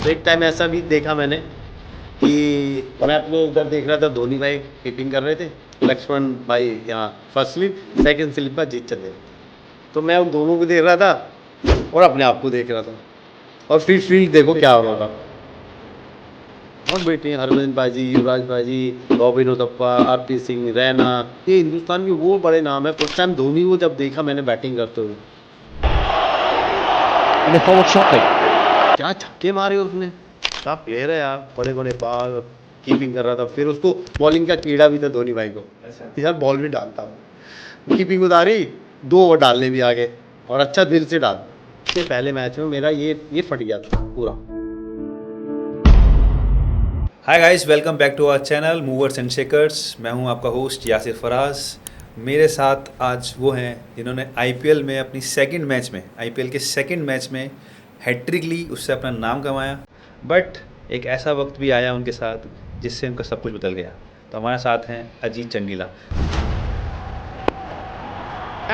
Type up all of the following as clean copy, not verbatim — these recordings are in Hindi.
तो एक टाइम ऐसा भी देखा मैंने कि मैं अपने उधर देख रहा था, धोनी भाई कीपिंग कर रहे थे, लक्ष्मण भाई यहाँ फर्स्ट स्लिप, सेकंड स्लिप पर जीत चले। तो मैं उन दोनों को देख रहा था और अपने आप को देख रहा था। और फिर फील्ड देखो क्या हो रहा था। और बेटे हरभजन पाजी, युवराज पाजी, रॉबिन उथप्पा, आरपी सिंह, रैना, ये हिंदुस्तान के वो बड़े नाम है। फर्स्ट टाइम धोनी को जब देखा मैंने बैटिंग करते हुए, क्या छक्के मारे उसने, क्या प्लेयर है यार, बड़े बड़े बाल, कीपिंग कर रहा था। फिर उसको बॉलिंग का कीड़ा भी था धोनी भाई को, यार बॉल भी डालता हूँ, कीपिंग उतारी, 2 ओवर डालने भी आ गए और अच्छा दिल से डाल। पहले मैच में मेरा ये फट गया था पूरा। Hi guys, welcome back to our channel movers and shakers. मैं हूं आपका होस्ट यासिर फराज। मेरे साथ आज वो हैं जिन्होंने आईपीएल में अपनी आईपीएल के सेकंड मैच में हैट्रिक ली, उससे अपना नाम कमाया। बट एक ऐसा वक्त भी आया उनके साथ जिससे उनका सब कुछ बदल गया। तो हमारे साथ हैं Ajit Chandila.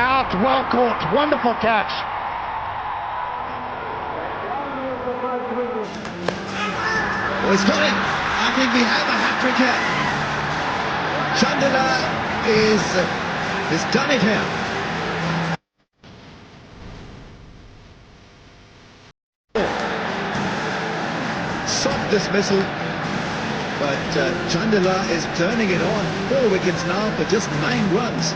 Out, well caught, wonderful catch. Oh, he's got it. I think we have a hat-trick here. Chandela is done it here. Soft dismissal, but Chandela is turning it on. 4 wickets now for just 9 runs.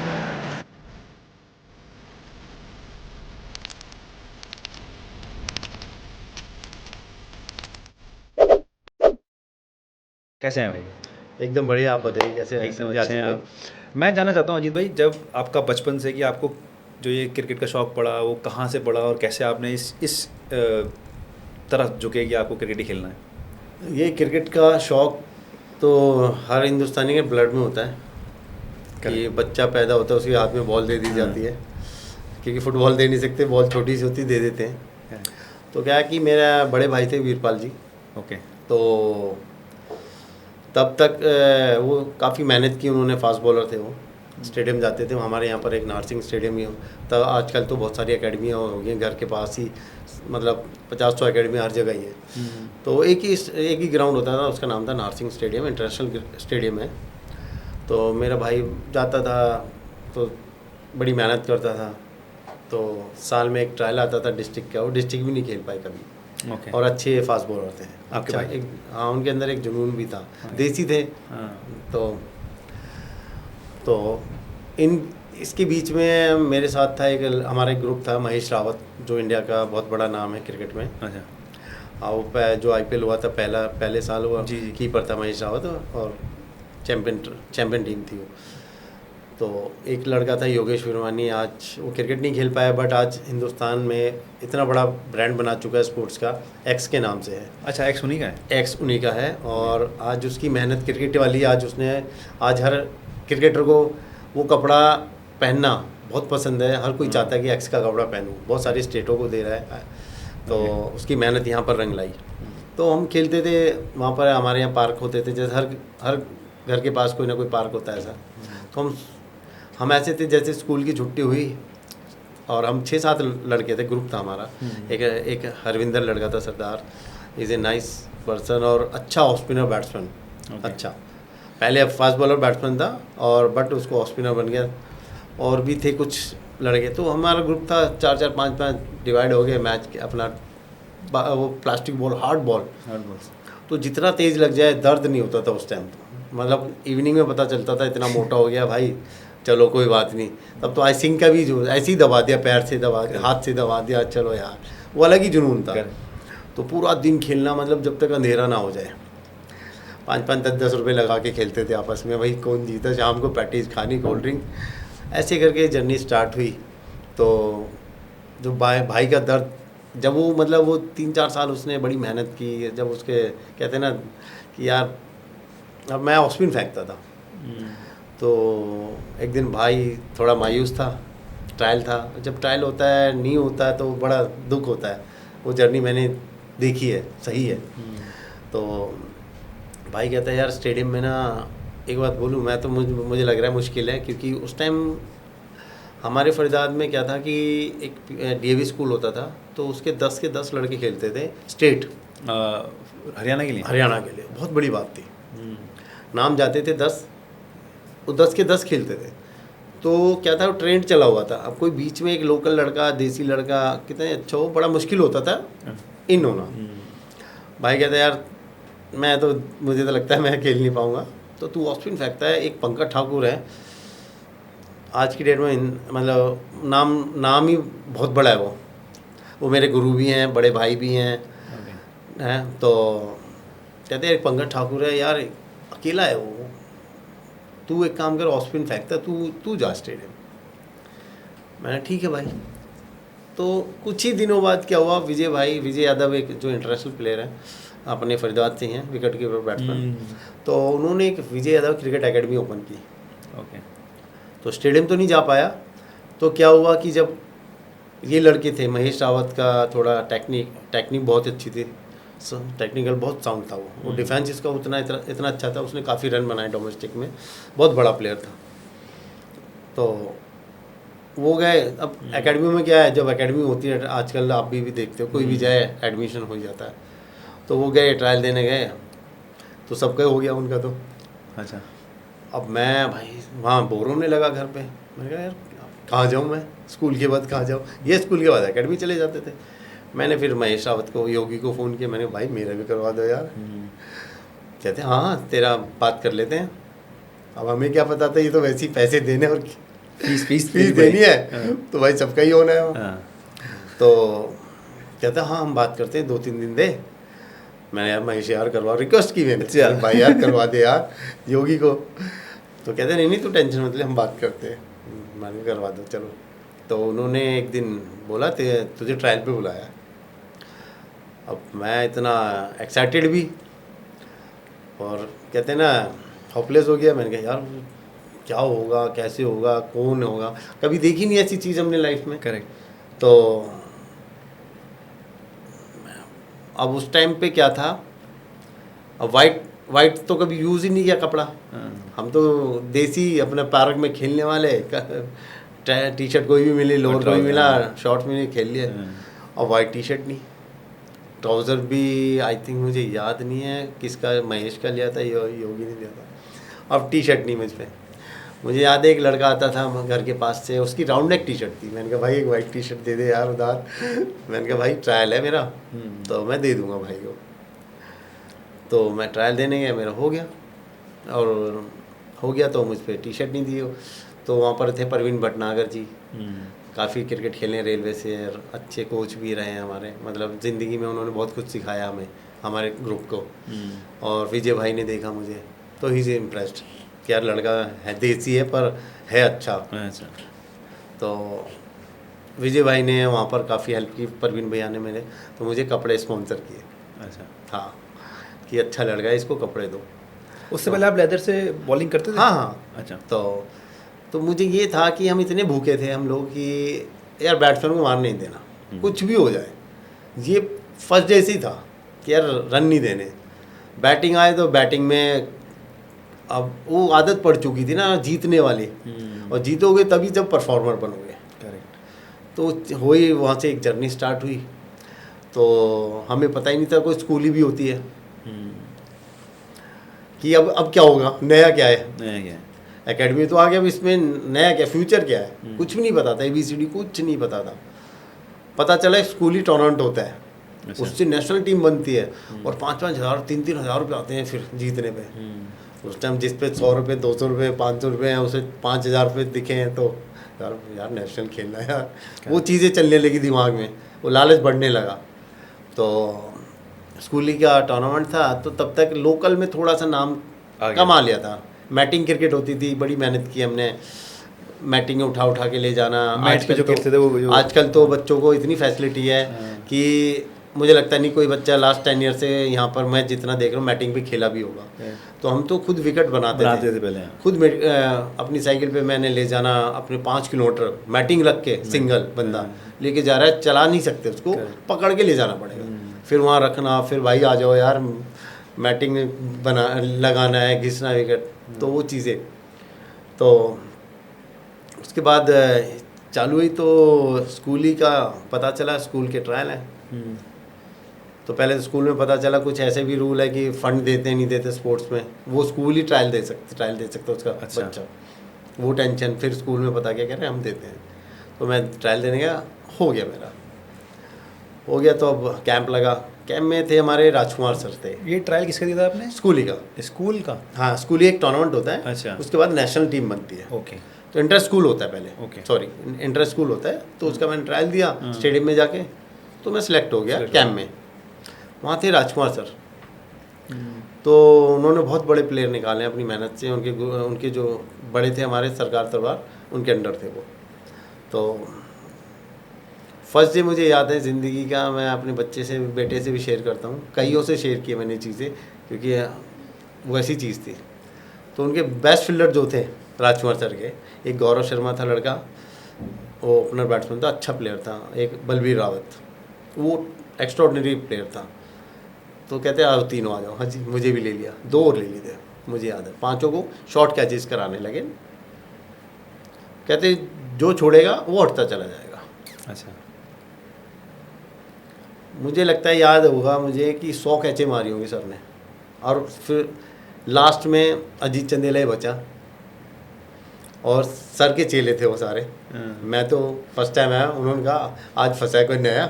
कैसे हैं भाई? एकदम बढ़िया। आप बताइए कैसे हैं? एकदम अच्छे हैं आप। मैं जानना चाहता हूँ अजीत भाई, जब आपका बचपन से कि आपको जो ये क्रिकेट का शौक़ पड़ा, वो कहाँ से पड़ा और कैसे आपने इस तरफ झुके कि आपको क्रिकेट ही खेलना है? ये क्रिकेट का शौक़ तो हर हिंदुस्तानी के ब्लड में होता है कि बच्चा पैदा होता है उसके हाथ में बॉल दे दी जाती है, क्योंकि फुटबॉल दे नहीं सकते, बॉल छोटी सी होती दे देते हैं। तो क्या है कि मेरा बड़े भाई थे वीरपाल जी, ओके। तो तब तक वो काफ़ी मेहनत की उन्होंने। फास्ट बॉलर थे वो, स्टेडियम जाते थे। हमारे यहाँ पर एक नारसिंह स्टेडियम ही हो, तब आजकल तो बहुत सारी अकेडमियाँ हो गई हैं घर के पास ही, मतलब 50-100 अकेडमी हर जगह ही है। तो एक ही ग्राउंड होता था, उसका नाम था नारसिंह स्टेडियम, इंटरनेशनल स्टेडियम है। तो मेरा भाई जाता था तो बड़ी मेहनत करता था। तो साल में एक ट्रायल आता था डिस्ट्रिक्ट का, वो डिस्ट्रिक्ट भी नहीं खेल पाए कभी। ओके। और अच्छे फास्ट बॉलर थे आपके भाई? हाँ, उनके अंदर एक जुनून भी था, देसी थे। तो इसके बीच में मेरे साथ था हमारा एक ग्रुप था, महेश रावत, जो इंडिया का बहुत बड़ा नाम है क्रिकेट में। अच्छा। वो जो आईपीएल हुआ था पहले साल हुआ, जी। कीपर था महेश रावत, और चैम्पियन टीम थी वो। तो एक लड़का था योगेश विरवानी, आज वो क्रिकेट नहीं खेल पाया, बट आज हिंदुस्तान में इतना बड़ा ब्रांड बना चुका है स्पोर्ट्स का, एक्स के नाम से है। अच्छा, एक्स उन्हीं का है? एक्स उन्हीं का है। और आज उसकी मेहनत क्रिकेट वाली, आज हर क्रिकेटर को वो कपड़ा पहनना बहुत पसंद है। हर कोई चाहता है कि एक्स का कपड़ा पहनूं, बहुत सारी स्टेटों को दे रहा है। तो उसकी मेहनत यहाँ पर रंग लाई। तो हम खेलते थे वहाँ पर, हमारे यहाँ पार्क होते थे, जैसे हर घर के पास कोई ना कोई पार्क होता है ऐसा। तो हम ऐसे थे, जैसे स्कूल की छुट्टी हुई और हम 6-7 लड़के थे, ग्रुप था हमारा। एक हरविंदर लड़का था, सरदार, इज़ ए नाइस पर्सन और अच्छा ऑफ स्पिनर बैट्समैन। अच्छा, पहले फास्ट बॉलर बैट्समैन था और बट उसको ऑफ स्पिनर बन गया। और भी थे कुछ लड़के। तो हमारा ग्रुप था 4-4, 5-5 डिवाइड हो गए। मैच के अपना वो प्लास्टिक बॉल, हार्ड बॉल, तो जितना तेज़ लग जाए दर्द नहीं होता था उस टाइम। मतलब इवनिंग में पता चलता था इतना मोटा हो गया भाई, चलो कोई बात नहीं। तब तो आइसिंग का भी जो ऐसे ही दबा दिया, पैर से दबा दिया, हाथ से दबा दिया, चलो यार, वो अलग ही जुनून था। तो पूरा दिन खेलना, मतलब जब तक अंधेरा ना हो जाए। 5-5, 10-10 रुपये लगा के खेलते थे आपस में, भाई कौन जीता। शाम को पैटीज खानी, कोल्ड ड्रिंक, ऐसे करके जर्नी स्टार्ट हुई। तो जो भाई का दर्द, जब वो मतलब वो 3-4 साल उसने बड़ी मेहनत की। जब उसके कहते हैं ना कि यार, अब मैं ऑफ स्पिन फेंकता था। तो एक दिन भाई थोड़ा मायूस था, ट्रायल था। जब ट्रायल होता है नहीं होता है तो बड़ा दुख होता है। वो जर्नी मैंने देखी है, सही है। तो भाई कहता है यार स्टेडियम में ना, एक बात बोलूँ मैं, तो मुझे लग रहा है मुश्किल है, क्योंकि उस टाइम हमारे फरीदाबाद में क्या था कि एक डीएवी स्कूल होता था, तो उसके 10 के 10 लड़के खेलते थे स्टेट। हरियाणा के लिए? हरियाणा के लिए बहुत बड़ी बात थी। नाम जाते थे 10, वो 10 के 10 खेलते थे। तो क्या था, वो ट्रेंड चला हुआ था। अब कोई बीच में एक लोकल लड़का, देसी लड़का कितने अच्छा हो, बड़ा मुश्किल होता था इन होना। भाई कहता यार मैं तो, मुझे तो लगता है मैं खेल नहीं पाऊँगा, तो तू ऑफ स्पिन फेंकता है। एक पंकज ठाकुर है, आज की डेट में मतलब नाम ही बहुत बड़ा है। वो मेरे गुरु भी हैं, बड़े भाई भी हैं, हैं। तो कहते हैं एक पंकज ठाकुर है यार, अकेला है वो, तू एक काम कर, ऑफ स्पिन फेंकता, तू जा स्टेडियम। मैंने ठीक है भाई। तो कुछ ही दिनों बाद क्या हुआ, विजय यादव एक जो इंटरनेशनल प्लेयर है, अपने फरीदाबाद से हैं, विकेट कीपर बैट्समैन। तो उन्होंने एक Vijay Yadav cricket academy open की। ओके। तो स्टेडियम तो नहीं जा पाया। तो क्या हुआ कि जब ये लड़के थे, महेश रावत का थोड़ा टेक्निक बहुत अच्छी थी, टेक्निकल बहुत साउंड था वो डिफेंस इसका इतना अच्छा था, उसने काफ़ी रन बनाए डोमेस्टिक में, बहुत बड़ा प्लेयर था। तो वो गए। अब एकेडमी में क्या है, जब एकेडमी होती है, आजकल आप भी देखते हो, कोई भी जाए एडमिशन हो जाता है। तो वो गए, ट्रायल देने गए, तो सबका हो गया उनका। तो अच्छा। अब मैं भाई वहाँ बोर होने लगा घर पे। मैंने कहा यार कहाँ जाऊँ मैं, स्कूल के बाद कहाँ जाऊँ। ये स्कूल के बाद एकेडमी चले जाते थे। मैंने फिर महेश रावत को, योगी को फ़ोन किया। मैंने भाई मेरा भी करवा दो यार। कहते हैं हाँ तेरा बात कर लेते हैं। अब हमें क्या पता था, ये तो वैसे ही पैसे देने और फीस देनी है, तो भाई सबका ही होना है। तो कहते हैं हाँ हम बात करते हैं, 2-3 दिन दे। मैंने यार महेश यार करवा, रिक्वेस्ट की मैंने, भाई यार करवा दे यार योगी को। तो कहते नहीं तू टेंशन मत ले, हम बात करते हैं। मैंने करवा दो चलो। तो उन्होंने एक दिन बोला तुझे ट्रायल पे बुलाया। अब मैं इतना एक्साइटेड भी, और कहते हैं ना होपलेस हो गया। मैंने कहा यार क्या होगा, कैसे होगा, कौन होगा, कभी देखी नहीं ऐसी चीज़ हमने लाइफ में। करेक्ट। तो अब उस टाइम पे क्या था, अब वाइट तो कभी यूज़ ही नहीं किया कपड़ा। हम तो देसी अपने पार्क में खेलने वाले, टी शर्ट कोई भी मिली, लोअर कोई मिला, शॉर्ट्स मिली, खेल लिया। और वाइट टी शर्ट नहीं, ट्राउज़र भी आई थिंक मुझे याद नहीं है किसका, महेश का लिया था, योगी ने लिया था। अब टी शर्ट नहीं मुझ पर। मुझे याद है एक लड़का आता था घर के पास से, उसकी राउंड नेक टी शर्ट थी। मैंने कहा भाई एक वाइट टी शर्ट दे दे यार उधार। मैंने कहा भाई ट्रायल है मेरा, तो मैं दे दूंगा भाई को। तो मैं ट्रायल देने गया, मेरा हो गया, और हो गया तो मुझ पर टी शर्ट नहीं दी। तो वहाँ पर थे परवीन भटनागर जी, काफ़ी क्रिकेट खेले रेलवे से, और अच्छे कोच भी रहे हैं हमारे, मतलब ज़िंदगी में उन्होंने बहुत कुछ सिखाया हमें, हमारे ग्रुप को। और विजय भाई ने देखा मुझे, तो ही से इम्प्रेस्ड कि यार लड़का है, देसी है पर है अच्छा। तो विजय भाई ने वहाँ पर काफ़ी हेल्प की, परवीन भैया ने मेरे, तो मुझे कपड़े स्पॉन्सर किए। अच्छा। हाँ कि अच्छा लड़का है, इसको कपड़े दो। उससे पहले आप लेदर से बॉलिंग करते थे? हाँ। अच्छा। तो मुझे ये था कि हम इतने भूखे थे हम लोग कि यार बैट्समैन को मार नहीं देना, कुछ भी हो जाए। ये फर्स्ट डे से ही था कि यार रन नहीं देने। बैटिंग आए तो बैटिंग में अब वो आदत पड़ चुकी थी ना जीतने वाली, और जीतोगे तभी जब परफॉर्मर बनोगे। करेक्ट। तो हुई वहाँ से एक जर्नी स्टार्ट हुई। तो हमें पता ही नहीं था कोई स्कूल भी होती है कि अब क्या होगा, नया क्या है। एकेडमी तो आ गया, अब इसमें नया क्या, फ्यूचर क्या है, कुछ भी नहीं पता था। ABCD कुछ नहीं पता था। पता चला स्कूली टूर्नामेंट होता है, उससे नेशनल टीम बनती है, और 5-5 हज़ार 3-3 हज़ार रुपये आते हैं फिर जीतने पे। उस टाइम जिस पे 100 रुपये 200 रुपये 500 रुपये हैं, उसे 5,000 रुपये दिखे हैं, तो यार नेशनल खेलना है यार। वो चीज़ें चलने लगी दिमाग में, वो लालच बढ़ने लगा। तो स्कूली का टूर्नामेंट था, तो तब तक लोकल में थोड़ा सा नाम कमा लिया था। मैटिंग क्रिकेट होती थी, बड़ी मेहनत की हमने, मैटिंग उठा के ले जाना। आजकल तो बच्चों को इतनी फैसिलिटी है कि मुझे लगता नहीं कोई बच्चा लास्ट 10 ईयर से यहाँ पर मैं जितना देख रहा हूँ मैटिंग भी खेला भी होगा। तो हम तो खुद विकेट बनाते थे पहले, खुद अपनी साइकिल पे मैंने ले जाना, अपने 5 किलोमीटर मैटिंग रख के, सिंगल बंदा लेके जा रहा है, चला नहीं सकते उसको, पकड़ के ले जाना पड़ेगा, फिर वहाँ रखना, फिर भाई आ जाओ यार मैटिंग बना लगाना है, घिसना विकेट। तो वो चीज़ें, तो उसके बाद चालू हुई। तो स्कूल ही का पता चला, स्कूल के ट्रायल हैं, तो पहले तो स्कूल में पता चला कुछ ऐसे भी रूल है कि फंड देते नहीं देते स्पोर्ट्स में, वो स्कूल ही ट्रायल दे सकते उसका अच्छा। बच्चा। वो टेंशन, फिर स्कूल में पता क्या कह रहे हैं हम देते हैं, तो मैं ट्रायल देने गया, हो गया मेरा, हो गया। तो अब कैंप लगा, कैंप में थे हमारे राजकुमार सर थे। ये ट्रायल किसका दिया था आपने? स्कूल ही का, स्कूल का? हाँ स्कूल ही एक टूर्नामेंट होता है। अच्छा। उसके बाद नेशनल टीम बनती है। ओके। तो इंटर स्कूल होता है पहले, ओके। सॉरी इंटर स्कूल होता है। तो उसका मैंने ट्रायल दिया हाँ। स्टेडियम में जाके, तो मैं सिलेक्ट हो गया Select कैंप में। वहाँ थे राजकुमार सर, हम्म। तो उन्होंने बहुत बड़े प्लेयर निकाले अपनी मेहनत से। उनके जो बड़े थे हमारे सरकार तलवार, उनके अंडर थे वो। तो फर्स्ट डे मुझे याद है ज़िंदगी का, मैं अपने बेटे से भी शेयर करता हूँ, कईयों से शेयर किए मैंने चीज़ें, क्योंकि वो ऐसी चीज़ थी। तो उनके बेस्ट फील्डर जो थे राजकुमार सर के, एक गौरव शर्मा था लड़का, वो ओपनर बैट्समैन था, अच्छा प्लेयर था। एक बलबीर रावत, वो एक्स्ट्राऑर्डिनरी प्लेयर था। तो कहते आओ तीनों आ जाओ, हाँ जी मुझे भी ले लिया, 2 और ले लिए थे मुझे याद है। 5 को शॉर्ट कैचेस कराने लगे, कहते जो छोड़ेगा वो हटता चला जाएगा। अच्छा। मुझे लगता है याद होगा मुझे कि 100 कैचे मारी होंगी सर ने, और फिर लास्ट में अजीत चंदेला ही बचा, और सर के चेले थे वो सारे। मैं तो फर्स्ट टाइम आया, उन्होंने कहा आज फंसा है कोई नया,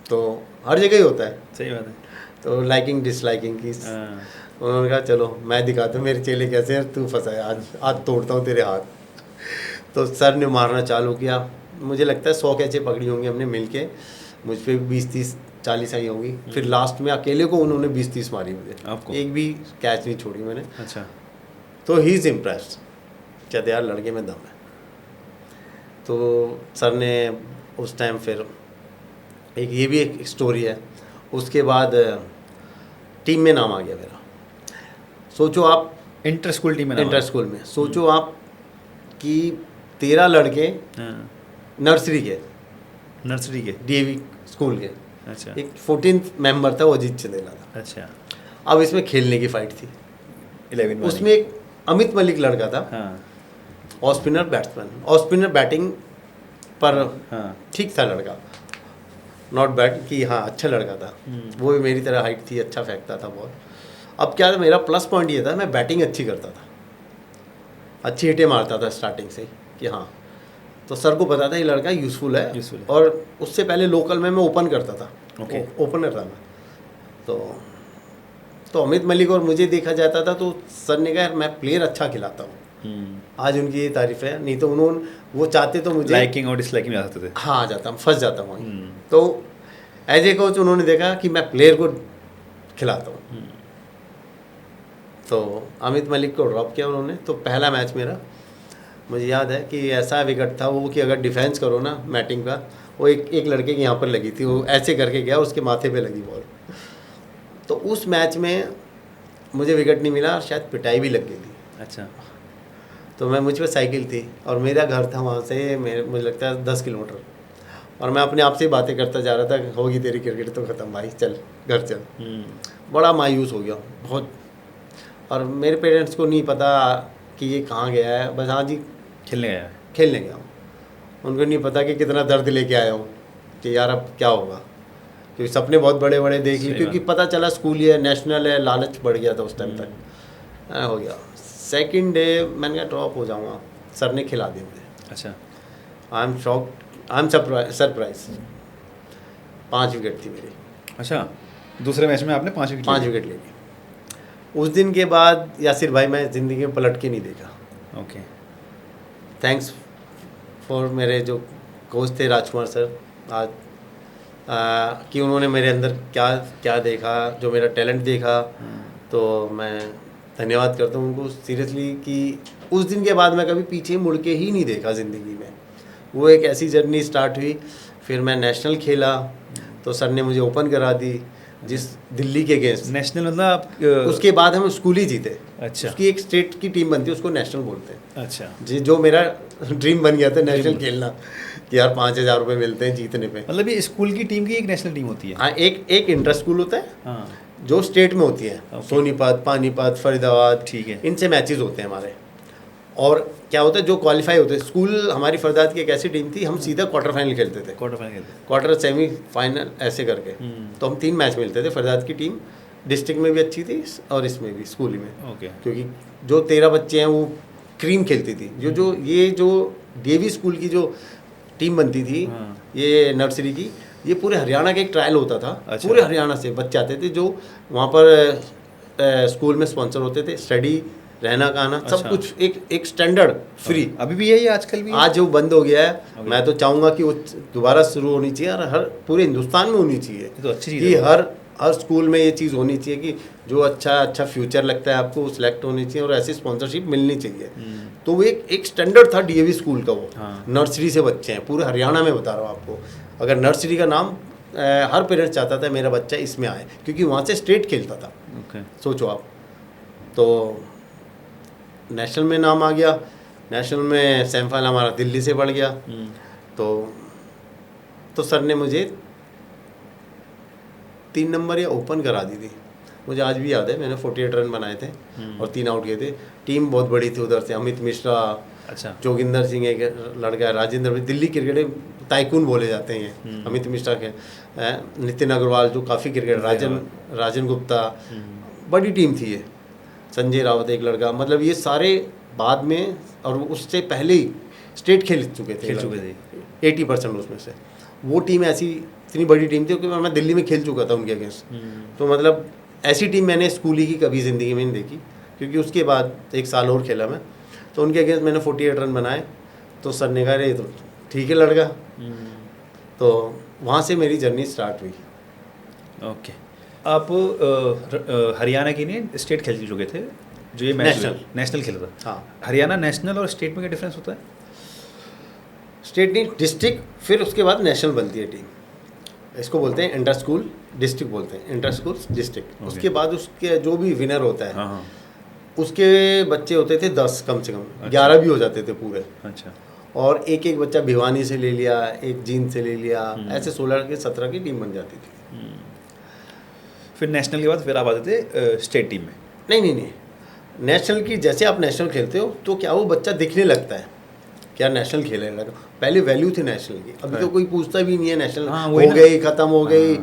तो हर जगह ही होता है, सही बात है। तो लाइकिंग डिसलाइकिंग की। हाँ। उन्होंने कहा चलो मैं दिखाता हूँ मेरे चेले कैसे हैं, तू फंसा है, आज तोड़ता हूँ तेरे हाथ। तो सर ने मारना चालू किया, मुझे लगता है 100 कैचे पकड़ी होंगी हमने मिलके, मुझ पर 20-30-40 आई होंगी। फिर लास्ट में अकेले को उन्होंने 20-30 मारी मुझे, आपको? एक भी कैच नहीं छोड़ी मैंने। अच्छा। तो ही इज़ इम्प्रेस्ड, कहते यार लड़के में दम है। तो सर ने उस टाइम फिर ये भी एक स्टोरी है। उसके बाद टीम में नाम आ गया मेरा। सोचो आप, इंटर स्कूल टीम में नाम इंटर स्कूल में सोचो आप कि 13 लड़के हाँ। नर्सरी के, नर्सरी के? डीएवी स्कूल के, अच्छा। एक 14th मेंबर था वो अजीत चंदेला था। अच्छा। अब इसमें खेलने की फाइट थी। 11 वाली। उसमें एक अमित मलिक लड़का था, हाँ। Off spinner batsman, off spinner batting पर हाँ। ठीक था लड़का, नॉट बैड कि हाँ अच्छा लड़का था। वो भी मेरी तरह हाइट थी, अच्छा फेंकता था बॉल। अब क्या था, मेरा प्लस पॉइंट ये था मैं बैटिंग अच्छी करता था, अच्छी हिटें मारता था स्टार्टिंग से कि हाँ। तो सर को पता था ये लड़का यूज़फुल है, Useful है। और उससे पहले लोकल में मैं ओपन करता था। ओके। ओपनर था मैं। तो अमित मलिक और मुझे देखा जाता था, तो सर ने कहा यार मैं प्लेयर अच्छा खिलाता हूँ। आज उनकी ये तारीफ है, नहीं तो उन्होंने वो चाहते तो मुझे लाइकिंग और डिसलाइकिंग में आ सकते थे। हाँ जाता, फंस जाता हूँ वहीं। तो एज ए कोच उन्होंने देखा कि मैं प्लेयर को खिलाता हूँ, तो अमित मलिक को ड्रॉप किया उन्होंने। तो पहला मैच मेरा मुझे याद है कि ऐसा विकेट था वो कि अगर डिफेंस करो ना बैटिंग का, वो एक लड़के के यहाँ पर लगी थी, वो ऐसे करके गया, उसके माथे पे लगी बॉल। तो उस मैच में मुझे विकेट नहीं मिला और शायद पिटाई भी लग गई थी। अच्छा। तो मैं मुझ पर साइकिल थी और मेरा घर था वहाँ से मुझे लगता है 10 किलोमीटर, और मैं अपने आप से ही बातें करता जा रहा था, होगी तेरी क्रिकेट तो ख़त्म भाई, चल घर चल। बड़ा मायूस हो गया बहुत, और मेरे पेरेंट्स को नहीं पता कि ये कहाँ गया है, बस हाँ जी खेलने गया? खेलने गया हूँ। उनको नहीं पता कि कितना दर्द लेके आया हूँ कि यार अब क्या होगा, क्योंकि सपने बहुत बड़े बड़े देख लिए, सही क्योंकि पता चला स्कूल ही है, नेशनल है, लालच बढ़ गया था उस टाइम तक। हो गया सेकंड डे मैंने कहा ड्रॉप हो जाऊँगा, सर ने खिला दिया मुझे। अच्छा। I am shocked, I am surprise. 5 wicket थी मेरी। अच्छा, दूसरे मैच में आपने 5 विकेट? 5 विकेट ले ली। उस दिन के बाद यासिर भाई मैं ज़िंदगी में पलट के नहीं देखा। ओके। थैंक्स फॉर मेरे जो कोच थे राजकुमार सर, आज कि उन्होंने मेरे अंदर क्या क्या देखा, जो मेरा टैलेंट देखा, तो मैं धन्यवाद करता हूँ उनको सीरियसली कि उस दिन के बाद मैं कभी पीछे मुड़ के ही नहीं देखा ज़िंदगी में। वो एक ऐसी जर्नी स्टार्ट हुई, फिर मैं नेशनल खेला तो सर ने मुझे ओपन करा दी, जिस दिल्ली के अगेंस्ट। नेशनल मतलब आप उसके बाद हम स्कूल ही जीते। अच्छा। उसकी एक स्टेट की टीम बनती है, उसको नेशनल बोलते हैं। अच्छा जी, जो मेरा ड्रीम बन गया था नेशनल खेलना, कि यार 5,000 रुपये मिलते हैं जीतने पे। मतलब ये स्कूल की टीम की एक नेशनल टीम होती है? हाँ, एक इंटर स्कूल होता है हाँ जो स्टेट में होती है, Okay. सोनीपत, पानीपत, फरीदाबाद, ठीक है। इनसे मैचेस होते हैं हमारे। और क्या होता है जो क्वालिफाई होते हैं, स्कूल हमारी फरदाद की एक ऐसी टीम थी, हम सीधा क्वार्टर फाइनल खेलते थे, क्वार्टर फाइनल खेलते क्वार्टर सेमी फाइनल ऐसे करके। तो हम 3 मैच मिलते थे। फरदाद की टीम डिस्ट्रिक्ट में भी अच्छी थी और इसमें भी स्कूल में, ओके क्योंकि जो 13 बच्चे हैं वो क्रीम खेलती थी। जो डीएवी स्कूल की जो टीम बनती थी, हाँ। ये नर्सरी की, ये पूरे हरियाणा का एक ट्रायल होता था। अच्छा। पूरे हरियाणा से बच्चे आते थे जो वहाँ पर स्कूल में स्पॉन्सर होते थे, स्टडी, रहना खाना अच्छा। सब कुछ एक स्टैंडर्ड फ्री। अभी भी यही है, आजकल भी आज वो बंद हो गया है। Okay. मैं तो चाहूँगा कि वो दोबारा शुरू होनी चाहिए और हर पूरे हिंदुस्तान में होनी चाहिए। ये तो अच्छी चीज़ कि है। हर स्कूल में ये चीज़ होनी चाहिए कि जो अच्छा फ्यूचर लगता है आपको, सिलेक्ट होनी चाहिए और ऐसी स्पॉन्सरशिप मिलनी चाहिए। तो वो एक स्टैंडर्ड था डीएवी स्कूल का वो। हाँ। नर्सरी से बच्चे हैं पूरे हरियाणा में, बता रहा हूँ आपको। अगर नर्सरी का नाम हर पेरेंट्स चाहता था मेरा बच्चा इसमें आए, क्योंकि वहाँ से स्टेट खेलता था। ओके सोचो आप। तो नेशनल में नाम आ गया, नेशनल में सेमीफाइनल हमारा दिल्ली से बढ़ गया। तो सर ने मुझे 3 नंबर या ओपन करा दी थी। मुझे आज भी याद है, मैंने 48 रन बनाए थे और 3 आउट किए थे। टीम बहुत बड़ी थी उधर से, अमित मिश्रा, अच्छा जोगिंदर सिंह एक लड़का है, राजेंद्र, दिल्ली क्रिकेट टाइकून बोले जाते हैं अमित मिश्रा के, नितिन अग्रवाल जो काफ़ी क्रिकेट, राजन गुप्ता, बड़ी टीम थी ये, संजय रावत एक लड़का, मतलब ये सारे बाद में और उससे पहले ही स्टेट खेल चुके थे 80% उसमें से। वो टीम ऐसी इतनी बड़ी टीम थी क्योंकि मैं दिल्ली में खेल चुका था उनके अगेंस्ट। तो मतलब ऐसी टीम मैंने स्कूल ही की कभी ज़िंदगी में नहीं देखी, क्योंकि उसके बाद 1 साल और खेला मैं, तो उनके अगेंस्ट मैंने 48 रन बनाए। तो सर ने कहा अरे तो ठीक है लड़का। तो वहाँ से मेरी जर्नी स्टार्ट हुई। ओके आप हरियाणा की नहीं स्टेट खेल चुके थे जो ये मैच नेशनल खेला था। हाँ, हरियाणा नेशनल और स्टेट में क्या डिफरेंस होता है? स्टेट नहीं, डिस्ट्रिक्ट, फिर उसके बाद नेशनल बनती है टीम। इसको बोलते हैं इंटर स्कूल डिस्ट्रिक्ट, बोलते हैं इंटर स्कूल डिस्ट्रिक्ट। उसके बाद उसके जो भी विनर होता है, हाँ उसके बच्चे होते थे 10 कम से कम, 11 भी हो जाते थे पूरे। अच्छा और एक बच्चा भिवानी से ले लिया, एक जींद से ले लिया, ऐसे 16 के 17 की टीम बन जाती थी। फिर नेशनल के बाद फिर आप आते थे स्टेट टीम में? नहीं, नेशनल की जैसे आप नेशनल खेलते हो तो क्या वो बच्चा दिखने लगता है क्या नेशनल खेलने लगा। पहले वैल्यू थी नेशनल की, अभी तो कोई पूछता भी नहीं है नेशनल हो गई, खत्म हो गई,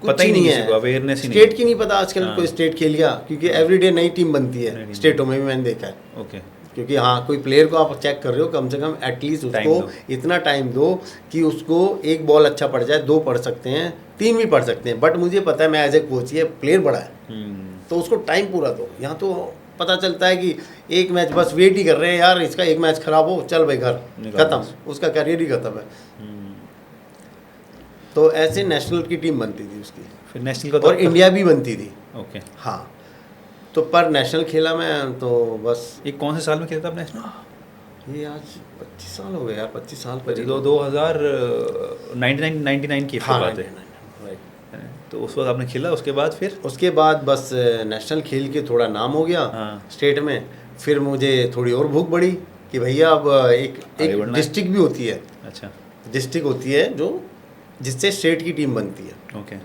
कुछ ही नहीं है, अवेयरनेस ही स्टेट की नहीं पता आजकल कोई स्टेट खेल गया, क्योंकि एवरीडे नई टीम बनती है स्टेटों में भी, मैंने देखा है। ओके क्योंकि हाँ, कोई प्लेयर को आप चेक कर रहे हो, कम से कम एटलीस्ट उसको इतना टाइम दो कि उसको एक बॉल अच्छा पड़ जाए, 2 पढ़ सकते हैं, 3 भी पढ़ सकते हैं। बट मुझे पता है मैं एज ए कोच, ये प्लेयर बड़ा है तो उसको टाइम पूरा दो। यहाँ तो पता चलता है कि एक मैच बस वेट ही कर रहे हैं यार, इसका एक मैच खराब हो, चल भाई घर, खत्म, उसका करियर ही खत्म है। तो ऐसे नेशनल की टीम बनती थी उसकी, फिर नेशनल का और इंडिया भी बनती थी। ओके हाँ, तो पर नेशनल खेला मैं तो बस। ये कौन से साल में खेला था आप नेशनल? ये आज 25 साल हो गए यार, 25 साल पहले, 2099 की हाँ, बात है। तो उस वक्त आपने खेला, उसके बाद फिर उसके बाद बस नेशनल खेल के थोड़ा नाम हो गया स्टेट में। फिर मुझे थोड़ी और भूख बढ़ी कि भैया अब एक डिस्ट्रिक्ट भी होती है। अच्छा, डिस्ट्रिक्ट होती है जो जिससे स्टेट की टीम बनती है। ओके,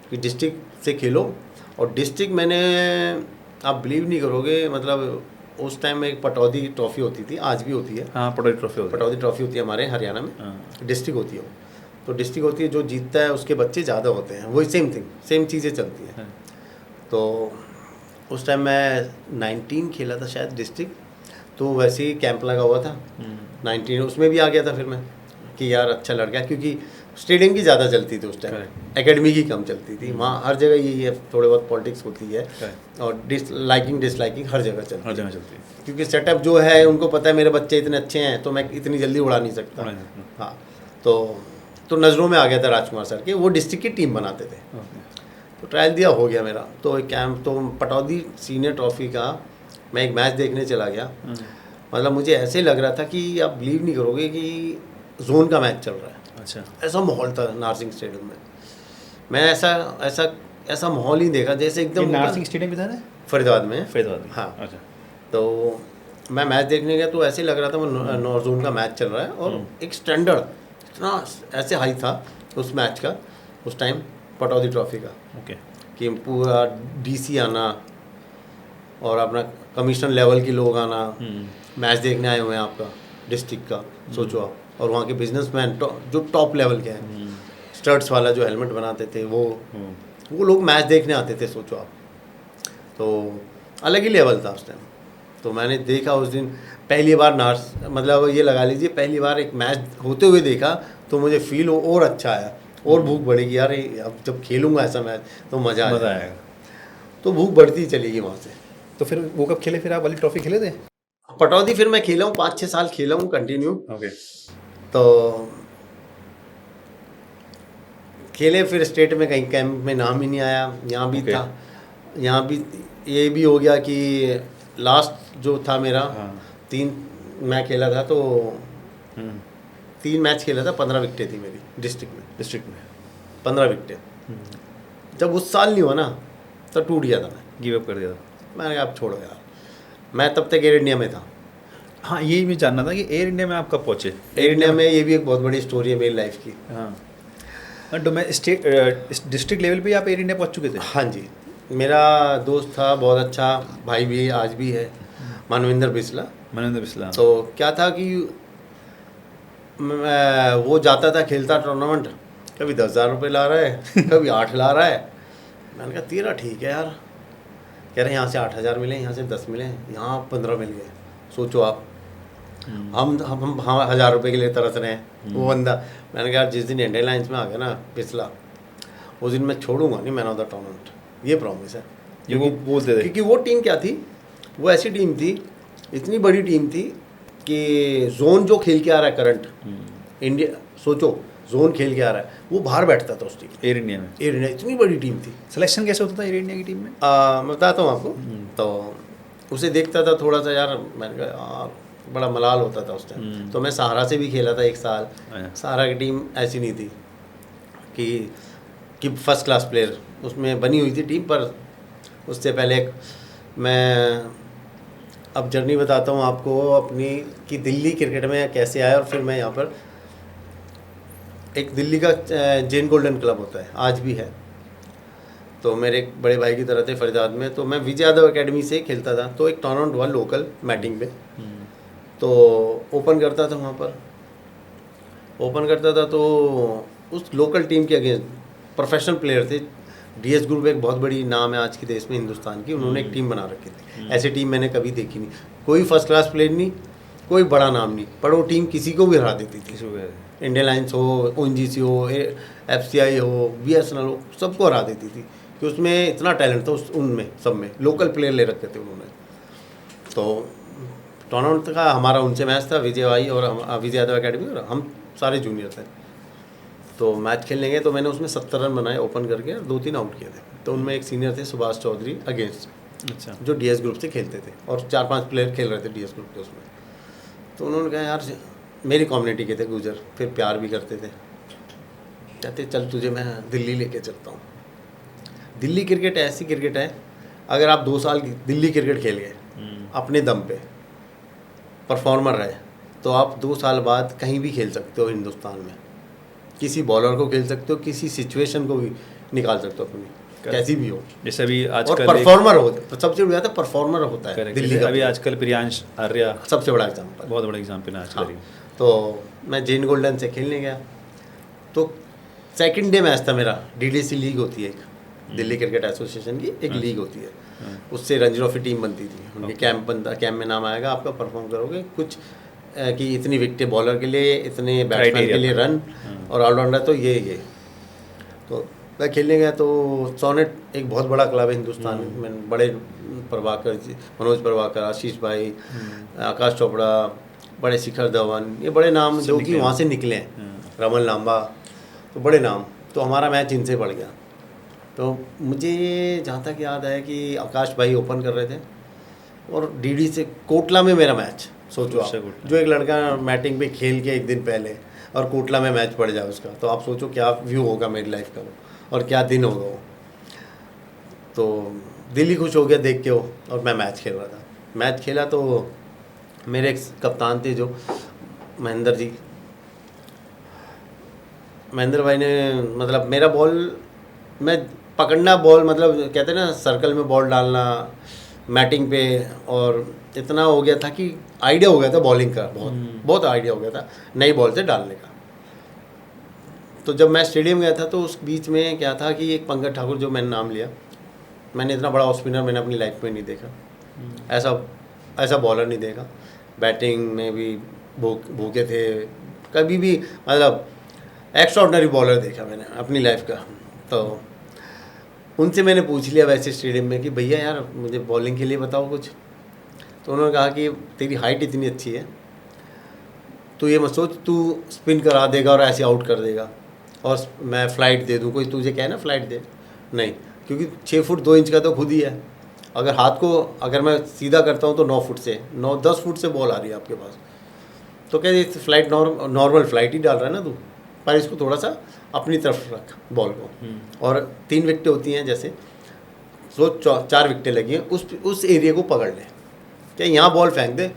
कि डिस्ट्रिक्ट से खेलो। और डिस्ट्रिक्ट मैंने, आप बिलीव नहीं करोगे, मतलब उस टाइम में एक पटौदी ट्रॉफी होती थी, आज भी होती है। हाँ, पटौदी ट्रॉफी होती है हमारे हरियाणा में, डिस्ट्रिक्ट होती है वो। तो डिस्ट्रिक्ट होती है, जो जीतता है उसके बच्चे ज़्यादा होते हैं, वही सेम चीज़ें चलती हैं। तो उस टाइम मैं 19 खेला था शायद डिस्ट्रिक्ट, तो वैसे ही कैंप लगा हुआ था 19, उसमें भी आ गया था फिर मैं कि यार अच्छा लड़ गया, क्योंकि स्टेडियम की ज़्यादा चलती थी उस टाइम, एकेडमी की कम चलती थी। वहाँ हर जगह यही है, थोड़े बहुत पॉलिटिक्स होती है और डिसलाइकिंग हर जगह चलती है, क्योंकि सेटअप जो है उनको पता है मेरे बच्चे इतने अच्छे हैं तो मैं इतनी जल्दी उड़ा नहीं सकता। हाँ, तो नज़रों में आ गया था राजकुमार सर के, वो डिस्ट्रिक्ट की टीम बनाते थे। तो ट्रायल दिया, हो गया मेरा। तो एक कैंप, तो पटौदी सीनियर ट्रॉफी का मैं एक मैच देखने चला गया। मतलब मुझे ऐसे लग रहा था कि आप बिलीव नहीं करोगे कि जोन का मैच चल रहा है। अच्छा, ऐसा माहौल था नारसिंह स्टेडियम में। मैं ऐसा माहौल ही देखा जैसे एकदम। नारसिंह स्टेडियम भी था ना, फरीदाबाद में। हाँ। अच्छा, तो मैं मैच देखने गया तो ऐसे लग रहा था वो नॉर्थ जोन का मैच चल रहा है, और एक स्टैंडर्ड इतना ऐसे हाई था उस मैच का, उस टाइम पटौदी ट्रॉफी का। ओके, कि पूरा डीसी आना, और अपना कमिश्नर लेवल के लोग आना, मैच देखने आए हुए हैं आपका डिस्ट्रिक्ट का, सोचो आप। और वहाँ के बिजनेसमैन जो टॉप लेवल के हैं, स्टड्स वाला जो हेलमेट बनाते थे वो लोग मैच देखने आते थे, सोचो आप। तो अलग ही लेवल था उस टाइम। तो मैंने देखा उस दिन पहली बार मतलब ये लगा लीजिए पहली बार एक मैच होते हुए देखा, तो मुझे फील और अच्छा आया और भूख बढ़ेगी यार, अब जब खेलूंगा ऐसा मैच तो मज़ा आएगा। तो भूख बढ़ती चलेगी वहाँ से। तो फिर वो कब खेले, फिर आप वाली ट्रॉफी खेले थे? पटौदी फिर मैं खेला हूँ, 5-6 साल खेला हूँ कंटिन्यू। ओके। तो खेले, फिर स्टेट में कहीं कैंप में नाम ही नहीं आया। यहाँ भी था, यहाँ भी ये भी हो गया कि लास्ट जो था मेरा 3 मैं खेला था, तो 3 मैच खेला था, 15 विकेटें थी मेरी डिस्ट्रिक्ट में 15 विकेटें। जब उस साल नहीं हुआ ना तो टूट गया था, मैं गिव अप कर दिया था। मैंने कहा अब छोड़ो यार। मैं तब तक एयर इंडिया में था। हाँ, यही मैं जानना था कि एयर इंडिया में आप कब पहुँचे? एयर इंडिया में ये भी एक बहुत बड़ी स्टोरी है मेरी लाइफ की। हाँ, तो मैं डिस्ट्रिक्ट लेवल पे आप एयर इंडिया पहुँच चुके थे? हाँ जी, मेरा दोस्त था बहुत अच्छा, भाई भी आज भी है, मनविंदर बिस्ला। तो क्या था कि वो जाता था, खेलता टूर्नामेंट, कभी 10,000 रुपये ला रहा है, कभी 8 ला रहा है। मैंने कहा तेरा ठीक है यार। कह रहे यहाँ से 8,000 मिले, यहाँ से 10 मिले, यहाँ 15 मिल गए। सोचो आप, हम 1,000 रुपये के लिए तरस रहे हैं। वो बंदा, मैंने कहा जिस दिन इंडियन लाइन्स में आ गया ना पिछला, उस दिन मैं छोड़ूंगा नहीं मैन ऑफ द टूर्नामेंट, ये प्रॉमिस है। वो बोलते थे क्योंकि वो टीम क्या थी, वो ऐसी टीम थी, इतनी बड़ी टीम थी कि जोन जो खेल के आ रहा है करंट इंडिया, सोचो जोन खेल के आ रहा है, वो बाहर बैठता था उस टीम एयर इंडिया में। एयर इंडिया इतनी बड़ी टीम थी। सिलेक्शन कैसे होता था एयर इंडिया की टीम में? मैं बताता हूँ आपको। तो उसे देखता था थोड़ा सा यार, मैंने कहा यार बड़ा मलाल होता था उस टाइम। तो मैं सहारा से भी खेला था 1 साल। सहारा की टीम ऐसी नहीं थी कि फर्स्ट क्लास प्लेयर उसमें बनी हुई थी टीम, पर उससे पहले मैं अब जर्नी बताता हूँ आपको अपनी कि दिल्ली क्रिकेट में कैसे आया। और फिर मैं यहाँ पर एक दिल्ली का जैन गोल्डन क्लब होता है, आज भी है, तो मेरे एक बड़े भाई की तरह थे फरीदाबाद में। तो मैं विजय यादव एकेडमी से खेलता था। तो एक टूर्नामेंट हुआ लोकल मैटिंग पे, तो ओपन करता था वहाँ पर, ओपन करता था। तो उस लोकल टीम के अगेंस्ट प्रोफेशनल प्लेयर थे। डीएस ग्रुप एक बहुत बड़ी नाम है आज के देश में, हिंदुस्तान की, उन्होंने एक टीम बना रखी थी। ऐसी टीम मैंने कभी देखी नहीं, कोई फर्स्ट क्लास प्लेयर नहीं, कोई बड़ा नाम नहीं, पर वो टीम किसी को भी हरा देती थी। इंडियन लाइन्स हो, ओएनजीसी हो, एफसीआई हो, बीएसएनएल हो, सबको हरा देती थी कि उसमें इतना टैलेंट था। उनमें सब में लोकल प्लेयर ले रखे थे उन्होंने। तो टूर्नामेंट का हमारा उनसे मैच था, विजय भाई और विजय यादव एकेडमी, और हम सारे जूनियर थे। तो मैच खेलने गए, तो मैंने उसमें 70 रन बनाए ओपन करके, और 2-3 आउट किए थे। तो उनमें एक सीनियर थे सुभाष चौधरी अगेंस्ट, अच्छा, जो डीएस ग्रुप से खेलते थे, और 4-5 प्लेयर खेल रहे थे डीएस ग्रुप के उसमें। तो उन्होंने कहा यार, मेरी कम्युनिटी के थे गुजर, फिर प्यार भी करते थे, कहते चल तुझे मैं दिल्ली लेके चलता हूँ। दिल्ली क्रिकेट ऐसी क्रिकेट है, अगर आप 2 साल दिल्ली क्रिकेट खेल गए अपने दम पे, परफॉर्मर रहे, तो आप 2 साल बाद कहीं भी खेल सकते हो हिंदुस्तान में। किसी बॉलर को खेल सकते हो, किसी सिचुएशन को भी निकाल सकते हो अपनी, कैसी भी हो। जैसे अभी आजकल और परफॉर्मर होता, सबसे बड़ा था परफॉर्मर होता है दिल्ली का। अभी आजकल प्रियांश आर्या सबसे बड़ा एग्जाम्पल, बहुत बड़ा एग्जाम्पल है आजकल। तो मैं जैन गोल्डन से खेलने गया, तो सेकंड डे मैच था मेरा। डीडीसी लीग होती है एक, दिल्ली क्रिकेट एसोसिएशन की एक लीग होती है, उससे रणजी ट्रॉफी टीम बनती थी। उनके कैंप में नाम आएगा आपका, परफॉर्म करोगे कुछ कि इतनी विकेटें बॉलर के लिए, इतने बैट्समैन के लिए रन, और ऑलराउंडर तो ये। तो मैं खेलने गया, तो सोनेट एक बहुत बड़ा क्लब है हिंदुस्तान में, बड़े प्रभाकर जी, मनोज प्रभाकर, आशीष भाई, आकाश चोपड़ा, बड़े शिखर धवन, ये बड़े नाम जो कि वहाँ से निकले हैं, रमन लांबा, तो बड़े नाम। तो हमारा मैच इनसे पड़ गया। तो मुझे जहाँ तक याद है कि आकाश भाई ओपन कर रहे थे, और डीडी से कोटला में मेरा मैच, सोचो आप, जो एक लड़का मैटिंग पे खेल के एक दिन पहले और कोटला में मैच पड़ जाए उसका, तो आप सोचो क्या व्यू होगा मेरी लाइफ का वो, और क्या दिन होगा वो। तो दिल ही खुश हो गया देख के वो, और मैं मैच खेल रहा था। मैच खेला तो मेरे एक कप्तान थे जो महेंद्र जी, महेंद्र भाई ने, मतलब मेरा बॉल, मैं पकड़ना बॉल, मतलब कहते हैं ना सर्कल में बॉल डालना, मैटिंग पे, और इतना हो गया था कि आइडिया हो गया था बॉलिंग का, बहुत आइडिया हो गया था नई बॉल से डालने का। तो जब मैं स्टेडियम गया था तो उस बीच में क्या था कि एक पंकज ठाकुर, जो मैंने नाम लिया, मैंने इतना बड़ा ऑफ स्पिनर मैंने अपनी लाइफ में नहीं देखा, ऐसा बॉलर नहीं देखा। बैटिंग में भी भूखे थे, कभी भी मतलब एक्स्ट्राऑर्डिनरी बॉलर देखा मैंने अपनी लाइफ का। तो उनसे मैंने पूछ लिया वैसे स्टेडियम में कि भैया यार मुझे बॉलिंग के लिए बताओ कुछ। तो उन्होंने कहा कि तेरी हाइट इतनी अच्छी है, तो ये मत सोच तू स्पिन करा देगा और ऐसे आउट कर देगा और मैं फ़्लाइट दे दूँ, कोई तुझे कहे ना फ़्लाइट दे, नहीं, क्योंकि 6 फुट 2 इंच का तो खुद ही है। अगर हाथ को अगर मैं सीधा करता हूँ तो 9 फुट से 9-10 फुट से बॉल आ रही है आपके पास, तो कहते फ्लाइट नॉर्मल फ्लाइट ही डाल रहा है ना तू, पर इसको थोड़ा सा अपनी तरफ रख बॉल को। और 3 विकेटें होती हैं, जैसे सो 4 विकेटें लगी हैं, उस एरिया को पकड़ ले, क्या यहाँ बॉल फेंक दे,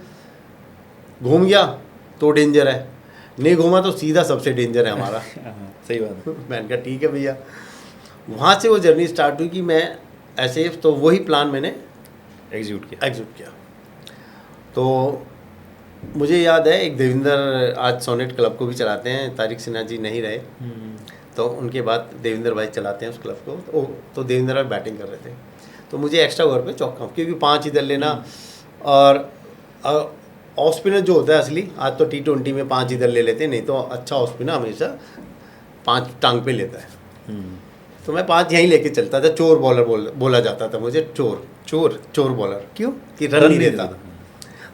घूम गया तो डेंजर है, नहीं घूमा तो सीधा सबसे डेंजर है हमारा। सही बात है। मैंने कहा ठीक है भैया। वहाँ से वो जर्नी स्टार्ट हुई कि मैं ऐसे, तो वही प्लान मैंने एग्जीक्यूट किया। तो मुझे याद है एक देविंदर आज सोनेट क्लब को भी चलाते हैं, तारिक सिन्हा जी नहीं रहे, तो उनके बाद देविंदर भाई चलाते हैं उस क्लब को। तो देविंदर भाई बैटिंग कर रहे थे, तो मुझे एक्स्ट्रा ओवर पे चौका, क्योंकि 5 इधर लेना, और ऑफ स्पिनर जो होता है असली, आज तो T20 में 5 इधर ले लेते हैं, नहीं तो अच्छा ऑफ स्पिनर हमेशा 5 टांग पे लेता है। तो मैं 5 यहीं लेके चलता था। चोर बॉलर बोला जाता था मुझे, चोर बॉलर। क्यों? कि रन नहीं देता था,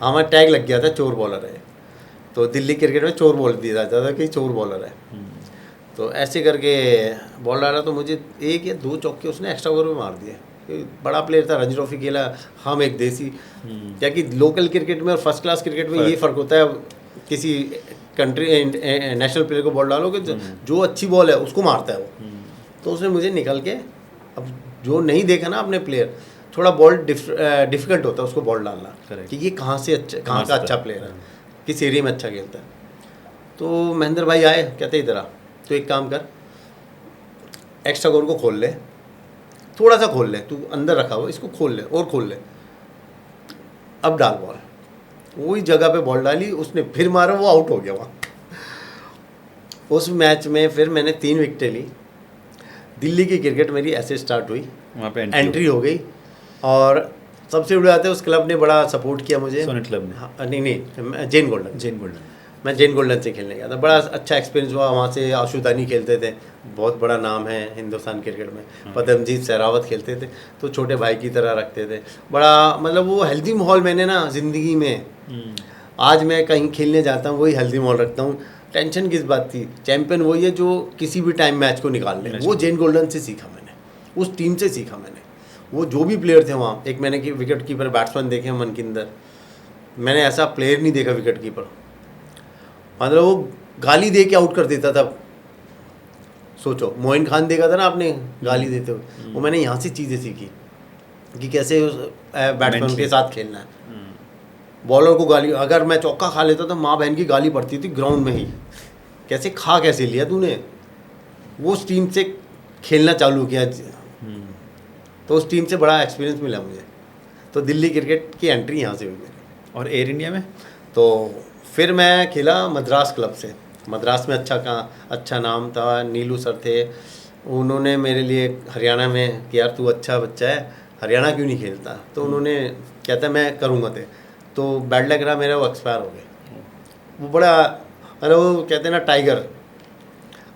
हमारा टैग लग गया था चोर बॉलर है। तो दिल्ली क्रिकेट में चोर बोल दिया जाता था कि चोर बॉलर है। तो ऐसे करके बॉल डाला तो मुझे 1 या 2 चौके उसने एक्स्ट्रा ओवर में मार दिए। बड़ा प्लेयर था, रणजी ट्रॉफी खेला, हम एक देसी। क्या कि लोकल क्रिकेट में और फर्स्ट क्लास क्रिकेट में ये फ़र्क होता है, किसी कंट्री नेशनल प्लेयर को बॉल डालोगे जो अच्छी बॉल है उसको मारता है वो। तो उसने मुझे निकल के, अब जो नहीं देखा ना अपने प्लेयर, थोड़ा बॉल डिफ़िकल्ट होता है उसको बॉल डालना कि ये कहाँ का अच्छा प्लेयर है, किस एरिया में अच्छा खेलता है। तो महेंद्र भाई आए, कहते इधर आ, तो एक काम कर, एक्स्ट्रा गोल को खोल ले, थोड़ा सा खोल ले, तू अंदर रखा हुआ इसको खोल ले और खोल ले, अब डाल बॉल। वही जगह पे बॉल डाली उसने, फिर मारा, वो आउट हो गया वहाँ। उस मैच में फिर मैंने 3 विकेटें ली। दिल्ली की क्रिकेट मेरी ऐसे स्टार्ट हुई, वहाँ पे एंट्री हो गई। और सबसे बड़ी बात है उस क्लब ने बड़ा सपोर्ट किया मुझे। सोनेट क्लब ने? हाँ, नहीं, जेन गोल्डन। मैं जेन गोल्डन से खेलने गया था, बड़ा अच्छा एक्सपीरियंस हुआ। वहाँ से आशुदानी खेलते थे, बहुत बड़ा नाम है हिंदुस्तान क्रिकेट में। पदमजीत सहरावत खेलते थे, तो छोटे भाई की तरह रखते थे। बड़ा मतलब वो हेल्दी माहौल मैंने ना ज़िंदगी में, आज मैं कहीं खेलने जाता हूँ वही हेल्दी माहौल रखता हूँ। टेंशन किस बात थी, चैंपियन वही है जो किसी भी टाइम मैच को निकाल ले। वो जेन गोल्डन से सीखा मैंने, उस टीम से सीखा मैंने। वो जो भी प्लेयर थे वहाँ, एक मैंने कि विकेट कीपर बैट्समैन देखे मनकिंदर, मैंने ऐसा प्लेयर नहीं देखा विकेट कीपर, मतलब वो गाली दे के आउट कर देता था। सोचो, मोइन खान देखा था ना आपने गाली देते हुए, वो मैंने यहाँ से चीज़ें सीखी कि कैसे बैट्समैन के साथ खेलना है। बॉलर को गाली, अगर मैं चौका खा लेता था माँ बहन की गाली पड़ती थी ग्राउंड में ही, कैसे लिया तूने। वो उस टीम से खेलना चालू किया, तो उस टीम से बड़ा एक्सपीरियंस मिला मुझे। तो दिल्ली क्रिकेट की एंट्री यहाँ से हुई मेरी। और एयर इंडिया में तो फिर मैं खेला मद्रास क्लब से। मद्रास में अच्छा नाम था, नीलू सर थे, उन्होंने मेरे लिए हरियाणा में कि यार तू अच्छा बच्चा है, हरियाणा क्यों नहीं खेलता। तो उन्होंने कहता मैं करूँगा थे, तो बैड लग रहा मेरा, वो एक्सपायर हो गए। वो बड़ा, अरे वो कहते हैं ना टाइगर,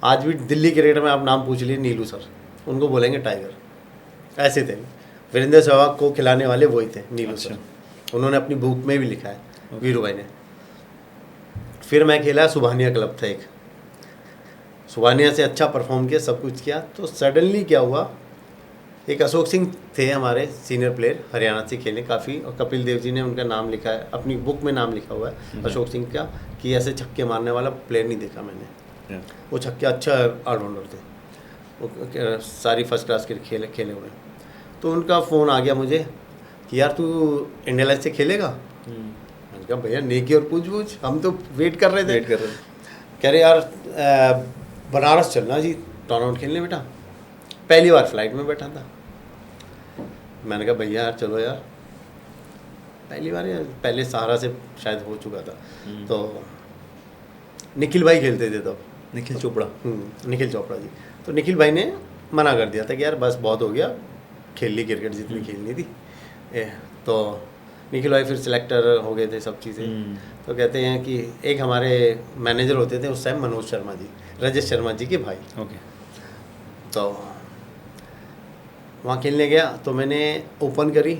आज भी दिल्ली क्रिकेट में आप नाम पूछ लीजिए नीलू सर, उनको बोलेंगे टाइगर, ऐसे थे। वीरेंद्र सहवाग को खिलाने वाले वही थे नीलू सर, उन्होंने अपनी बुक में भी लिखा है वीरू भाई ने। फिर मैं खेला, सुभानिया क्लब था एक, सुभानिया से अच्छा परफॉर्म किया, सब कुछ किया। तो सडनली क्या हुआ, एक अशोक सिंह थे हमारे सीनियर प्लेयर, हरियाणा से खेले काफ़ी, और कपिल देव जी ने उनका नाम लिखा है अपनी बुक में, नाम लिखा हुआ है अशोक सिंह का, कि ऐसे छक्के मारने वाला प्लेयर नहीं देखा मैंने। वो छक्के अच्छा ऑलराउंडर थे, वो सारी फर्स्ट क्लास के खेले हुए। तो उनका फ़ोन आ गया मुझे कि यार तू इंडिया लाइट से खेलेगा। मैंने कहा भैया नेकी और पूछ हम तो वेट कर रहे थे। कह रहे यार बनारस चलना जी टूर्नामेंट खेलने बेटा। पहली बार फ्लाइट में बैठा था। मैंने कहा भैया यार चलो यार, पहली बार या पहले सहारा से शायद हो चुका था। तो निखिल भाई खेलते थे तब। निखिल चोपड़ा। निखिल चोपड़ा जी। तो निखिल भाई ने मना कर दिया था कि यार बस बहुत हो गया, खेल ली क्रिकेट जितनी खेलनी थी। तो निखिल भाई फिर सिलेक्टर हो गए थे, सब चीज़ें। तो कहते हैं कि एक हमारे मैनेजर होते थे उस टाइम मनोज शर्मा जी, रजत शर्मा जी के भाई। ओके। तो वहाँ खेलने गया तो मैंने ओपन करी,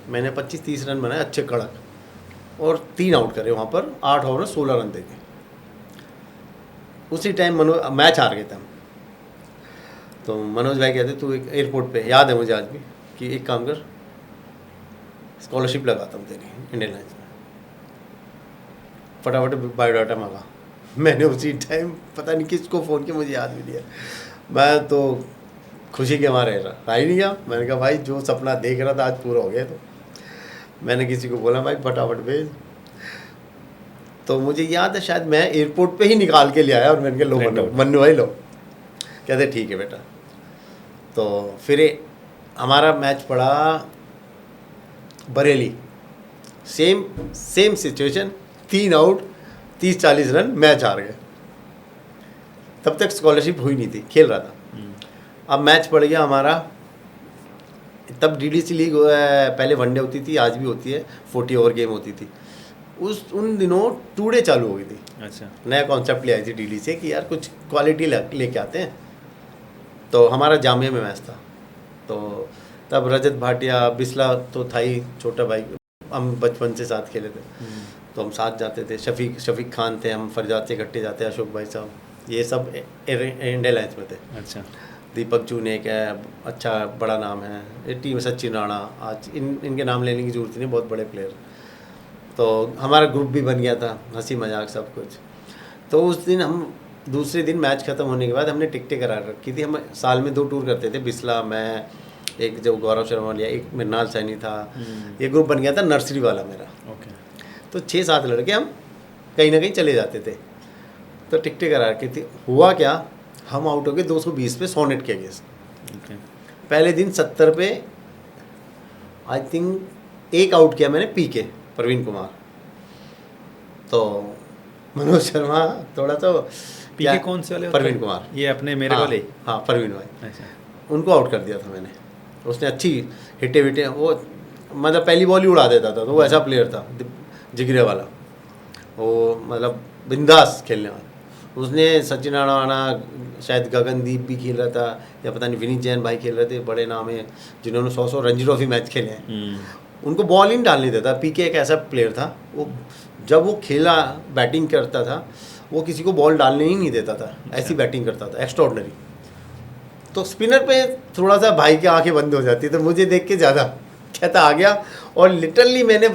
मैंने 25-30 रन बनाए अच्छे कड़क, और 3 आउट करे वहाँ पर, 8 ओवर में 16 रन देके। उसी टाइम मैच हार गए थे हम। तो मनोज भाई कहते तू एक एयरपोर्ट पे, याद है मुझे आज भी, कि एक काम कर, स्कॉलरशिप लगाता हूँ तेरी इंडियन लाइन्स में, फटाफट बायोडाटा मांगा। मैंने उसी टाइम पता नहीं किसको फ़ोन किया, मुझे याद भी नहीं है। मैं तो खुशी के मारे रहा ही नहीं गया। मैंने कहा भाई जो सपना देख रहा था आज पूरा हो गया। तो मैंने किसी को बोला भाई फटाफट भेज। तो मुझे याद है शायद मैं एयरपोर्ट पे ही निकाल के ले आया, और मैंने कहा लो मन्नू भाई लो। कहते ठीक है बेटा। तो फिर हमारा मैच पड़ा Bareilly, same situation, 3 out 30-40 run, match हार गए। तब तक स्कॉलरशिप हुई नहीं थी, खेल रहा था। अब मैच पड़ गया हमारा, तब डीडीसी लीग पहले वनडे होती थी, आज भी होती है, 40 ओवर गेम होती थी। उन दिनों 2 डे चालू हो गई थी। अच्छा। नया कॉन्सेप्ट ले आई थी डीडी से कि यार कुछ क्वालिटी लेके आते हैं। तो हमारा जामिया में मैच था। तो तब रजत भाटिया, बिस्ला तो था ही, छोटा भाई, हम बचपन से साथ खेले थे। तो हम साथ जाते थे, शफीक खान थे, हम फरजाद से इकट्ठे जाते, अशोक भाई साहब, ये सब इंडिया लाइन्स में थे। अच्छा। दीपक जून एक है, अच्छा बड़ा नाम है, ये टीम सचिन राणा, आज इनके नाम लेने की जरूरत नहीं, बहुत बड़े प्लेयर। तो हमारा ग्रुप भी बन गया था, हंसी मजाक सब कुछ। तो उस दिन हम दूसरे दिन मैच ख़त्म होने के बाद हमने टिकटें करा रखी थी। हम साल में 2 टूर करते थे, बिस्ला, मैं, एक जो गौरव शर्मा लिया, एक मृणाल सैनी था। ये ग्रुप बन गया था नर्सरी वाला मेरा। ओके। तो 6-7 लड़के हम कहीं ना कहीं चले जाते थे। तो टिकटें करा रखी थी। हुआ क्या, हम आउट हो गए 220 पे 100 नेट के अगेंस्ट। ओके। पहले दिन 70 पे आई थिंक एक आउट किया मैंने, पीके प्रवीण कुमार। तो मनोज शर्मा थोड़ा सा, पीके कौन से वाले? प्रवीण कुमार, ये अपने मेरे वाले। हाँ प्रवीण भाई। अच्छा। उनको आउट कर दिया था मैंने। उसने अच्छी हिटे विटे, वो मतलब पहली बॉल ही उड़ा देता था। तो वो ऐसा प्लेयर था जिगरे वाला, वो मतलब बिंदास खेलने वाला। उसने सचिन राणा, शायद गगनदीप भी खेल रहा था, या पता नहीं विनीत जैन भाई खेल रहे थे, बड़े नाम है जिन्होंने 100 रणजी ट्रॉफी मैच खेले हैं। उनको बॉल ही नहीं डालने देता। पीके एक ऐसा प्लेयर था, वो जब वो खेला, बैटिंग करता था, वो किसी को बॉल डालने ही नहीं देता था, ऐसी बैटिंग करता था, एक्स्ट्रॉर्डनरी। तो स्पिनर पे थोड़ा सा भाई की आंखें बंद हो जाती, तो मुझे देख के ज़्यादा कहता आ गया, और लिटरली मैंने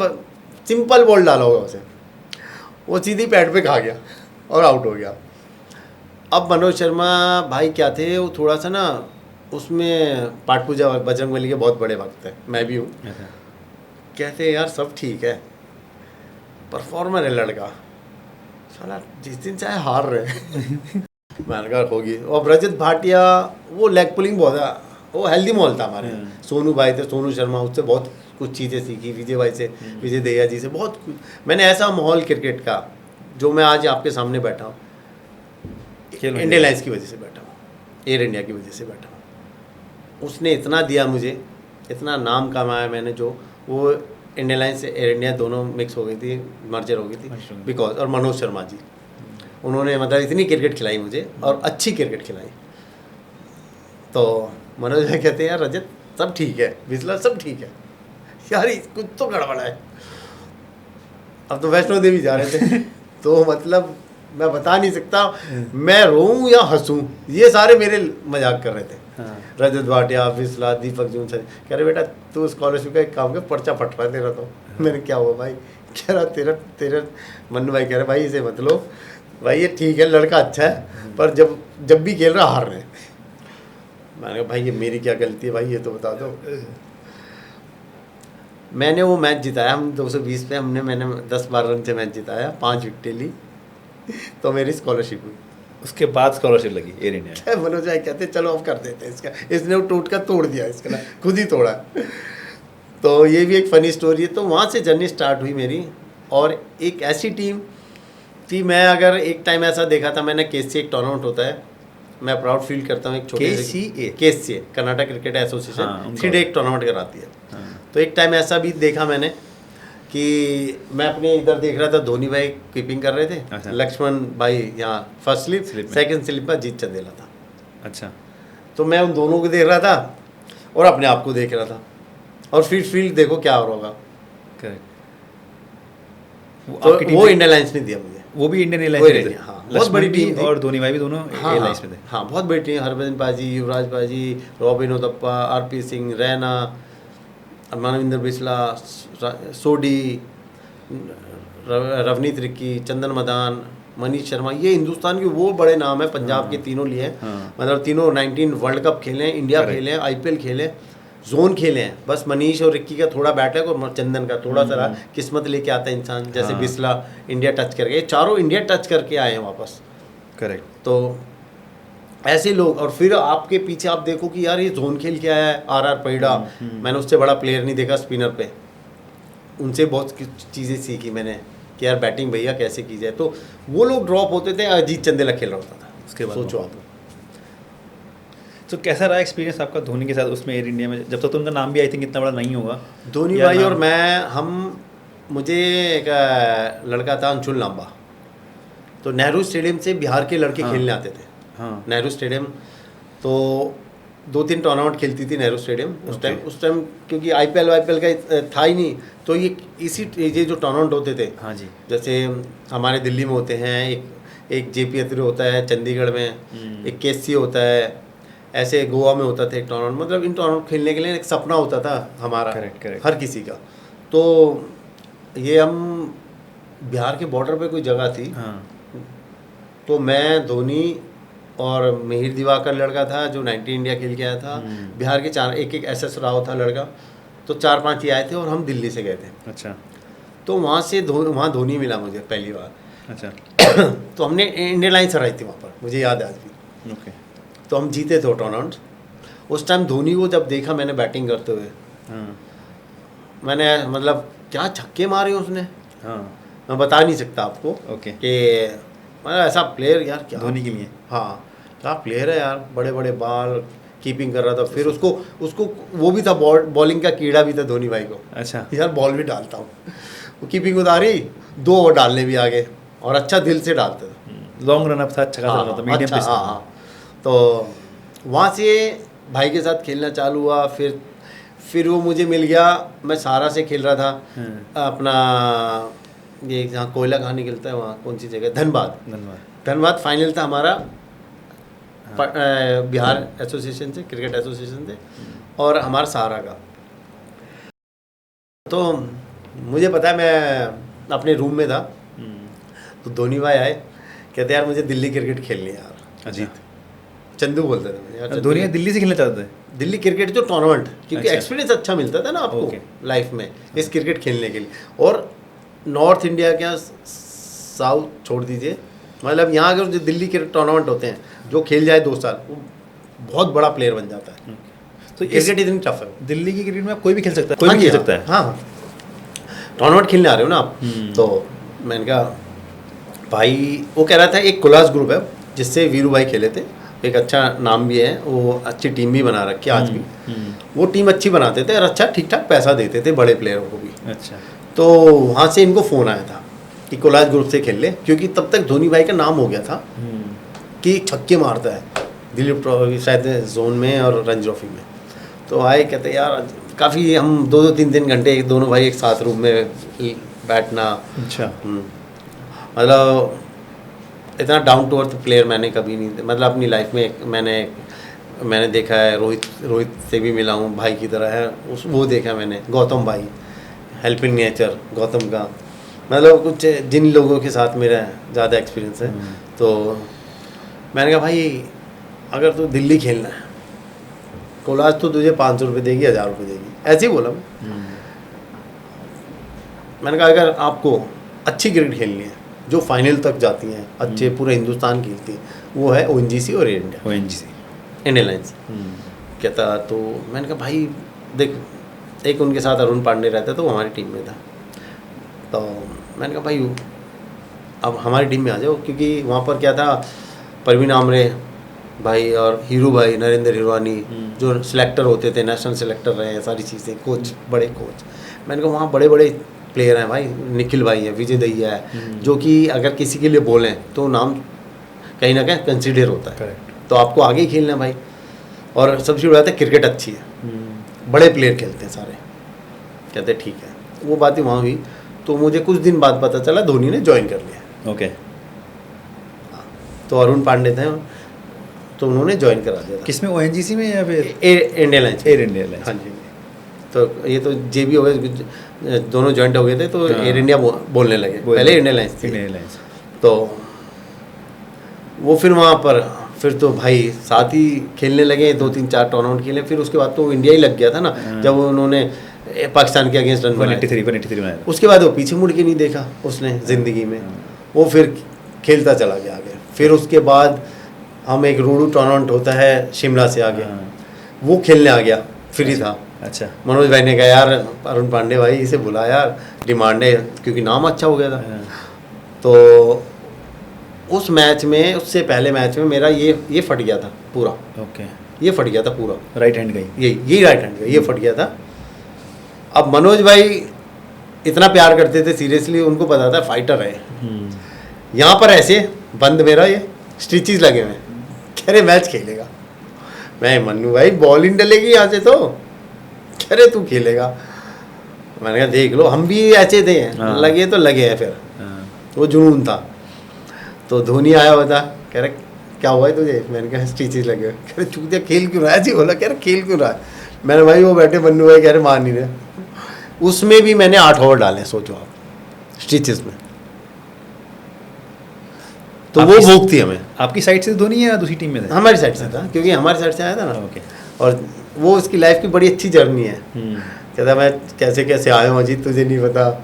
सिंपल बॉल डाला होगा उसे, वो सीधी पैड पे खा गया और आउट हो गया। अब मनोज शर्मा भाई क्या थे, वो थोड़ा सा ना उसमें पाठ पूजा बजरंगबली के बहुत बड़े भक्त हैं, मैं भी हूँ। कहते यार सब ठीक है, परफॉर्मर है लड़का, साला जिस दिन चाहे हार रहे मैंने कहा होगी। और रजत भाटिया वो लेग पुलिंग बहुत है, वो हेल्दी माहौल था हमारे। सोनू भाई थे, सोनू शर्मा, उससे बहुत कुछ चीज़ें सीखी, विजय भाई से, विजय दहिया जी से बहुत कुछ। मैंने ऐसा माहौल क्रिकेट का, जो मैं आज आपके सामने बैठा हूँ, इंडियन लाइन्स की वजह से बैठा हूँ, एयर इंडिया की वजह से बैठा हूँ। उसने इतना दिया मुझे, इतना नाम कमाया मैंने, जो वो इंडियन लाइन्स से एयर इंडिया दोनों मिक्स हो गई थी, मर्जर हो गई थी बिकॉज। और मनोज शर्मा जी, उन्होंने मतलब इतनी क्रिकेट खिलाई मुझे, और अच्छी क्रिकेट खिलाई। तो मनोज भाई कहते हैं यार रजत सब ठीक है, बिस्ला सब ठीक है, यार कुछ तो गड़बड़ है। अब तो वैष्णो देवी जा रहे थे तो मतलब मैं बता नहीं सकता, मैं रोऊं या हंसूं, ये सारे मेरे मजाक कर रहे थे। रजत भाटिया, बिस्ला, दीपक जून सर कह रहे बेटा तू स्कॉलरशिप का एक काम कर, पर्चा फट रहा है तेरा। तो मैंने क्या हुआ भाई, कह रहा तेरा मन्नू भाई कह रहे भाई इसे मत लो भाई, ये ठीक है लड़का अच्छा है, पर जब भी खेल रहा हार रहे। मैंने कहा भाई ये मेरी क्या गलती है भाई, ये तो बता दो। मैंने वो मैच जिताया, हम 220 पे मैंने 10-12 रन से मैच जिताया, 5 विकेटें ली, तो मेरी स्कॉलरशिप हुई। उसके बाद स्कॉलरशिप लगी एयर इंडिया। मनोज भाई कहते चलो अब कर देते हैं इसका, इसने वो टूट कर तोड़ दिया, इसका खुद ही तोड़ा। तो ये भी एक फ़नी स्टोरी है। तो वहाँ से जर्नी स्टार्ट हुई मेरी। और एक ऐसी टीम थी, मैं अगर एक टाइम ऐसा देखा था मैंने, KCA एक टूर्नामेंट होता है, मैं प्राउड फील करता हूँ, एक छोटे KCA कर्नाटक क्रिकेट एसोसिएशन, हाँ, 3 डे एक टूर्नामेंट कराती है। हाँ। तो एक टाइम ऐसा भी देखा मैंने कि मैं अपने इधर देख रहा था, धोनी भाई कीपिंग कर रहे थे, अच्छा। लक्ष्मण भाई यहाँ फर्स्ट स्लिप में। सेकंड स्लिप पर जीत चंदेला था। अच्छा। तो मैं उन दोनों को देख रहा था और अपने आप को देख रहा था, और फिर फील्ड देखो क्या हो रहा होगा। करेक्ट। तो वो इंडियन लाइन्स ने दिया मुझे। वो भी इंडियन वो एयरलाइंस में थे। हाँ, बहुत लक्ष्मण बड़ी भी टीम थी। और धोनी भाई भी दोनों हाँ एयरलाइंस में थे। हाँ, बहुत बड़ी टीम, हरभजन पाजी, युवराज पाजी, रॉबिन उथप्पा, RP सिंह, रैना, मानविंदर बिस्ला, सोडी, रवनीत रिक्की, चंदन मदान, मनीष शर्मा, ये हिंदुस्तान के वो बड़े नाम है, पंजाब के तीनों लिए हैं। हाँ। मतलब तीनों 19 वर्ल्ड कप खेले हैं, इंडिया Correct. खेले हैं, IPL खेले, जोन खेले हैं। बस मनीष और रिक्की का थोड़ा बैठक और चंदन का थोड़ा सा किस्मत लेके आता है इंसान, जैसे हाँ। बिस्ला इंडिया टच करके, ये चारों इंडिया टच करके आए हैं वापस। करेक्ट। तो ऐसे लोग, और फिर आपके पीछे आप देखो कि यार ये जोन खेल के आया है, RR पैडा, मैंने उससे बड़ा प्लेयर नहीं देखा स्पिनर पे। उनसे बहुत चीज़ें सीखी मैंने कि यार बैटिंग भैया कैसे की जाए। तो वो लोग ड्रॉप होते थे, अजीत चंदेला खेल रहा होता था उसके बाद सोचो आप। तो कैसा रहा एक्सपीरियंस आपका धोनी के साथ उसमें एयर इंडिया में? जब तक तो उनका नाम भी आई थिंक इतना बड़ा नहीं होगा। धोनी या भाई नाम- और मैं, मुझे एक लड़का था अंशुल लांबा, तो नेहरू स्टेडियम से बिहार के लड़के हाँ। खेलने आते थे। हाँ। नेहरू स्टेडियम तो 2-3 टूर्नामेंट खेलती थी नेहरू स्टेडियम उस टाइम क्योंकि IPL का था ही नहीं। तो ये जो टूर्नामेंट होते थे, हाँ जी। जैसे हमारे दिल्ली में होते हैं, एक JP अत्री होता है चंडीगढ़ में, एक KCA होता है, ऐसे गोवा में होता था एक टूर्नामेंट। मतलब इन टूर्नामेंट खेलने के लिए एक सपना होता था हमारा, Correct. हर किसी का। तो ये हम बिहार के बॉर्डर पे कोई जगह थी, हाँ। तो मैं, धोनी और मिहिर दिवाकर लड़का था जो 90 इंडिया खेल के आया था, बिहार के 4 एक SS राव था लड़का, तो 4-5 ही आए थे और हम दिल्ली से गए थे। अच्छा। तो वहाँ से वहाँ धोनी मिला मुझे पहली बार। अच्छा। तो हमने इंडियन लाइन्स हराई थी वहाँ पर, मुझे याद है आज भी। ओके। तो हम जीते थे टूर्नामेंट। उस टाइम धोनी को जब देखा मैंने बैटिंग करते हुए, हाँ। मैंने मतलब क्या छक्के मारे उसने, हाँ। मैं बता नहीं सकता आपको ओके। कि मतलब ऐसा प्लेयर यार, क्या धोनी के लिए। हाँ, क्या प्लेयर है यार, बड़े बड़े बाल, कीपिंग कर रहा था। फिर उसको वो भी था, बॉलिंग का कीड़ा भी था धोनी भाई को। अच्छा। यार बॉल भी डालता हूँ, वो कीपिंग उतारी, 2 ओवर डालने भी आगे, और अच्छा दिल से डालते थे। लॉन्ग रन अप था, अच्छा खासा रन था, मीडियम पेस। हाँ। तो वहाँ से भाई के साथ खेलना चालू हुआ। फिर वो मुझे मिल गया, मैं सारा से खेल रहा था अपना, ये जहाँ कोयला कहाँ निकलता है वहाँ कौन सी जगह, धनबाद फाइनल था हमारा, बिहार एसोसिएशन से, क्रिकेट एसोसिएशन से, और हमारा सहारा का। तो मुझे पता है, मैं अपने रूम में था, तो धोनी भाई आए, कहते यार मुझे दिल्ली क्रिकेट खेलनी है यार। अजीत चंदू बोलते थे मुझे यार, धोनी दिल्ली से खेलना चाहते थे। दिल्ली क्रिकेट जो टूर्नामेंट, क्योंकि अच्छा। एक्सपीरियंस अच्छा मिलता था ना आपको ओके। लाइफ में इस क्रिकेट खेलने के लिए। और नॉर्थ इंडिया क्या साउथ छोड़ दीजिए, मतलब यहाँ अगर जो दिल्ली के टूर्नामेंट होते हैं, जो खेल जाए 2 साल, वो बहुत बड़ा प्लेयर बन जाता है। तो क्रिकेट इतनी टफ है। दिल्ली की क्रिकेट में कोई भी खेल सकता है, कोई हाँ भी जी, खेल सकता है। हाँ, टूर्नामेंट खेलने आ रहे हो ना आप। तो मैंने कहा भाई, वो कह रहा था एक कुलास ग्रुप है जिससे वीरू भाई खेले थे, एक अच्छा नाम भी है, वो अच्छी टीम भी बना रखी है आज भी। वो टीम अच्छी बनाते थे और अच्छा ठीक ठाक पैसा देते थे बड़े प्लेयरों को भी। अच्छा। तो वहाँ से इनको फ़ोन आया था कि कोलाज ग्रुप से खेल ले, क्योंकि तब तक धोनी भाई का नाम हो गया था कि छक्के मारता है दिलीप ट्रॉफी शायद जोन में और रणजी ट्रॉफी में। तो आए, कहते यार काफ़ी, हम 2-3 घंटे दोनों भाई एक साथ रूम में बैठना। अच्छा। मतलब इतना डाउन टू अर्थ प्लेयर मैंने कभी नहीं, मतलब अपनी लाइफ में मैंने देखा है। रोहित से भी मिला हूँ, भाई की तरह है वो देखा मैंने। गौतम भाई, हेल्पिंग नेचर गौतम का, मतलब कुछ जिन लोगों के साथ मेरा ज़्यादा एक्सपीरियंस है। तो मैंने कहा भाई, अगर तू दिल्ली खेलना है, कोलाज तो तुझे 500 रुपये देगी, 1000 रुपये देगी, ऐसे ही बोला मैंने कहा अगर आपको अच्छी क्रिकेट खेलनी है जो फाइनल तक जाती हैं, अच्छे पूरे हिंदुस्तान खेलती है, वो है ONGC और इंडियन लाइन्स। कहता तो मैंने कहा भाई देख, एक उनके साथ अरुण पांडे रहता तो वो हमारी टीम में था। तो मैंने कहा भाई अब हमारी टीम में आ जाओ, क्योंकि वहाँ पर क्या था, परवीन आमरे भाई और हीरू भाई, नरेंद्र हिरवानी जो सिलेक्टर होते थे, नेशनल सिलेक्टर रहे हैं, सारी चीज़ें, कोच, बड़े कोच। मैंने कहा वहाँ बड़े बड़े प्लेयर हैं भाई, निखिल भाई है, विजय दहिया है, जो कि अगर किसी के लिए बोलें तो नाम कहीं ना कहीं कंसिडर होता है। करेक्ट। तो आपको आगे ही खेलना है भाई। और सबसे बड़ी बात है क्रिकेट अच्छी है, बड़े प्लेयर खेलते हैं सारे। कहते ठीक है, वो बातें वहाँ हुई। तो मुझे कुछ दिन बाद पता चला धोनी ने ज्वाइन कर लिया। ओके। तो अरुण पांडे थे, तो उन्होंने ज्वाइन करा दिया था। किसमें, ONGC में या फिर Indian lines? Air India lines. हाँ जी। तो ये तो JB हो गए, दोनों ज्वाइंट हो गए थे, तो एयर इंडिया बोलने लगे, पहले इंडियन लाइन्स थी। Indian lines. तो वो फिर वहाँ पर फिर तो भाई साथ ही खेलने लगे, 2-3-4 टूर्नामेंट खेले। फिर उसके बाद तो इंडिया ही लग गया था ना, जब उन्होंने पाकिस्तान के अगेंस्ट रन बनाए। 183 बनाया। उसके बाद वो पीछे मुड़ के नहीं देखा उसने ज़िंदगी में, वो फिर खेलता चला गया आगे। फिर उसके बाद हम एक रोडू टूर्नामेंट होता है शिमला से आगे, वो खेलने आ गया, फ्री था। अच्छा। मनोज भाई ने कहा यार अरुण पांडे भाई इसे बुला यार, डिमांड है, क्योंकि नाम अच्छा हो गया था। तो उस मैच में, उससे पहले मैच में मेरा ये फट गया था पूरा। ओके। ये फट गया था पूरा, राइट हैंड गई। यही राइट हैंड ये फट गया था। अब मनोज भाई इतना प्यार करते थे, सीरियसली उनको पता था फाइटर है। यहाँ पर ऐसे बंद मेरा ये स्टिचेस लगे हुए, कह रहे मैच खेलेगा। मैं मन्नू भाई बॉल ही डलेगी यहाँ से, तो कह रहे तू खेलेगा। मैंने कहा देख लो, हम भी ऐसे थे, लगे तो लगे हैं। फिर वो जुनून था। तो धोनी आया हुआ था, कह रहे क्या हुआ है तुझे? मैंने कहा स्टिचेस लगे हुए। कह रहे चूतिया खेल क्यों रहा है? ऐसे बोला, कह रहे खेल क्यों रहा है? मैंने भाई वो बैठे मन्नू भाई कह रहे मान नहीं रहे। उसमें भी मैंने 8 ओवर डाले, सोचो आप, स्टिचेस में। तो वो भूख थी हमें। आपकी साइड से धोनी या दूसरी टीम में थे? हमारी साइड से था, क्योंकि हमारी साइड से आया था ना। ओके। और वो उसकी लाइफ की बड़ी अच्छी जर्नी है। कहता मैं कैसे कैसे आया हूँ अजीत, तुझे नहीं पता।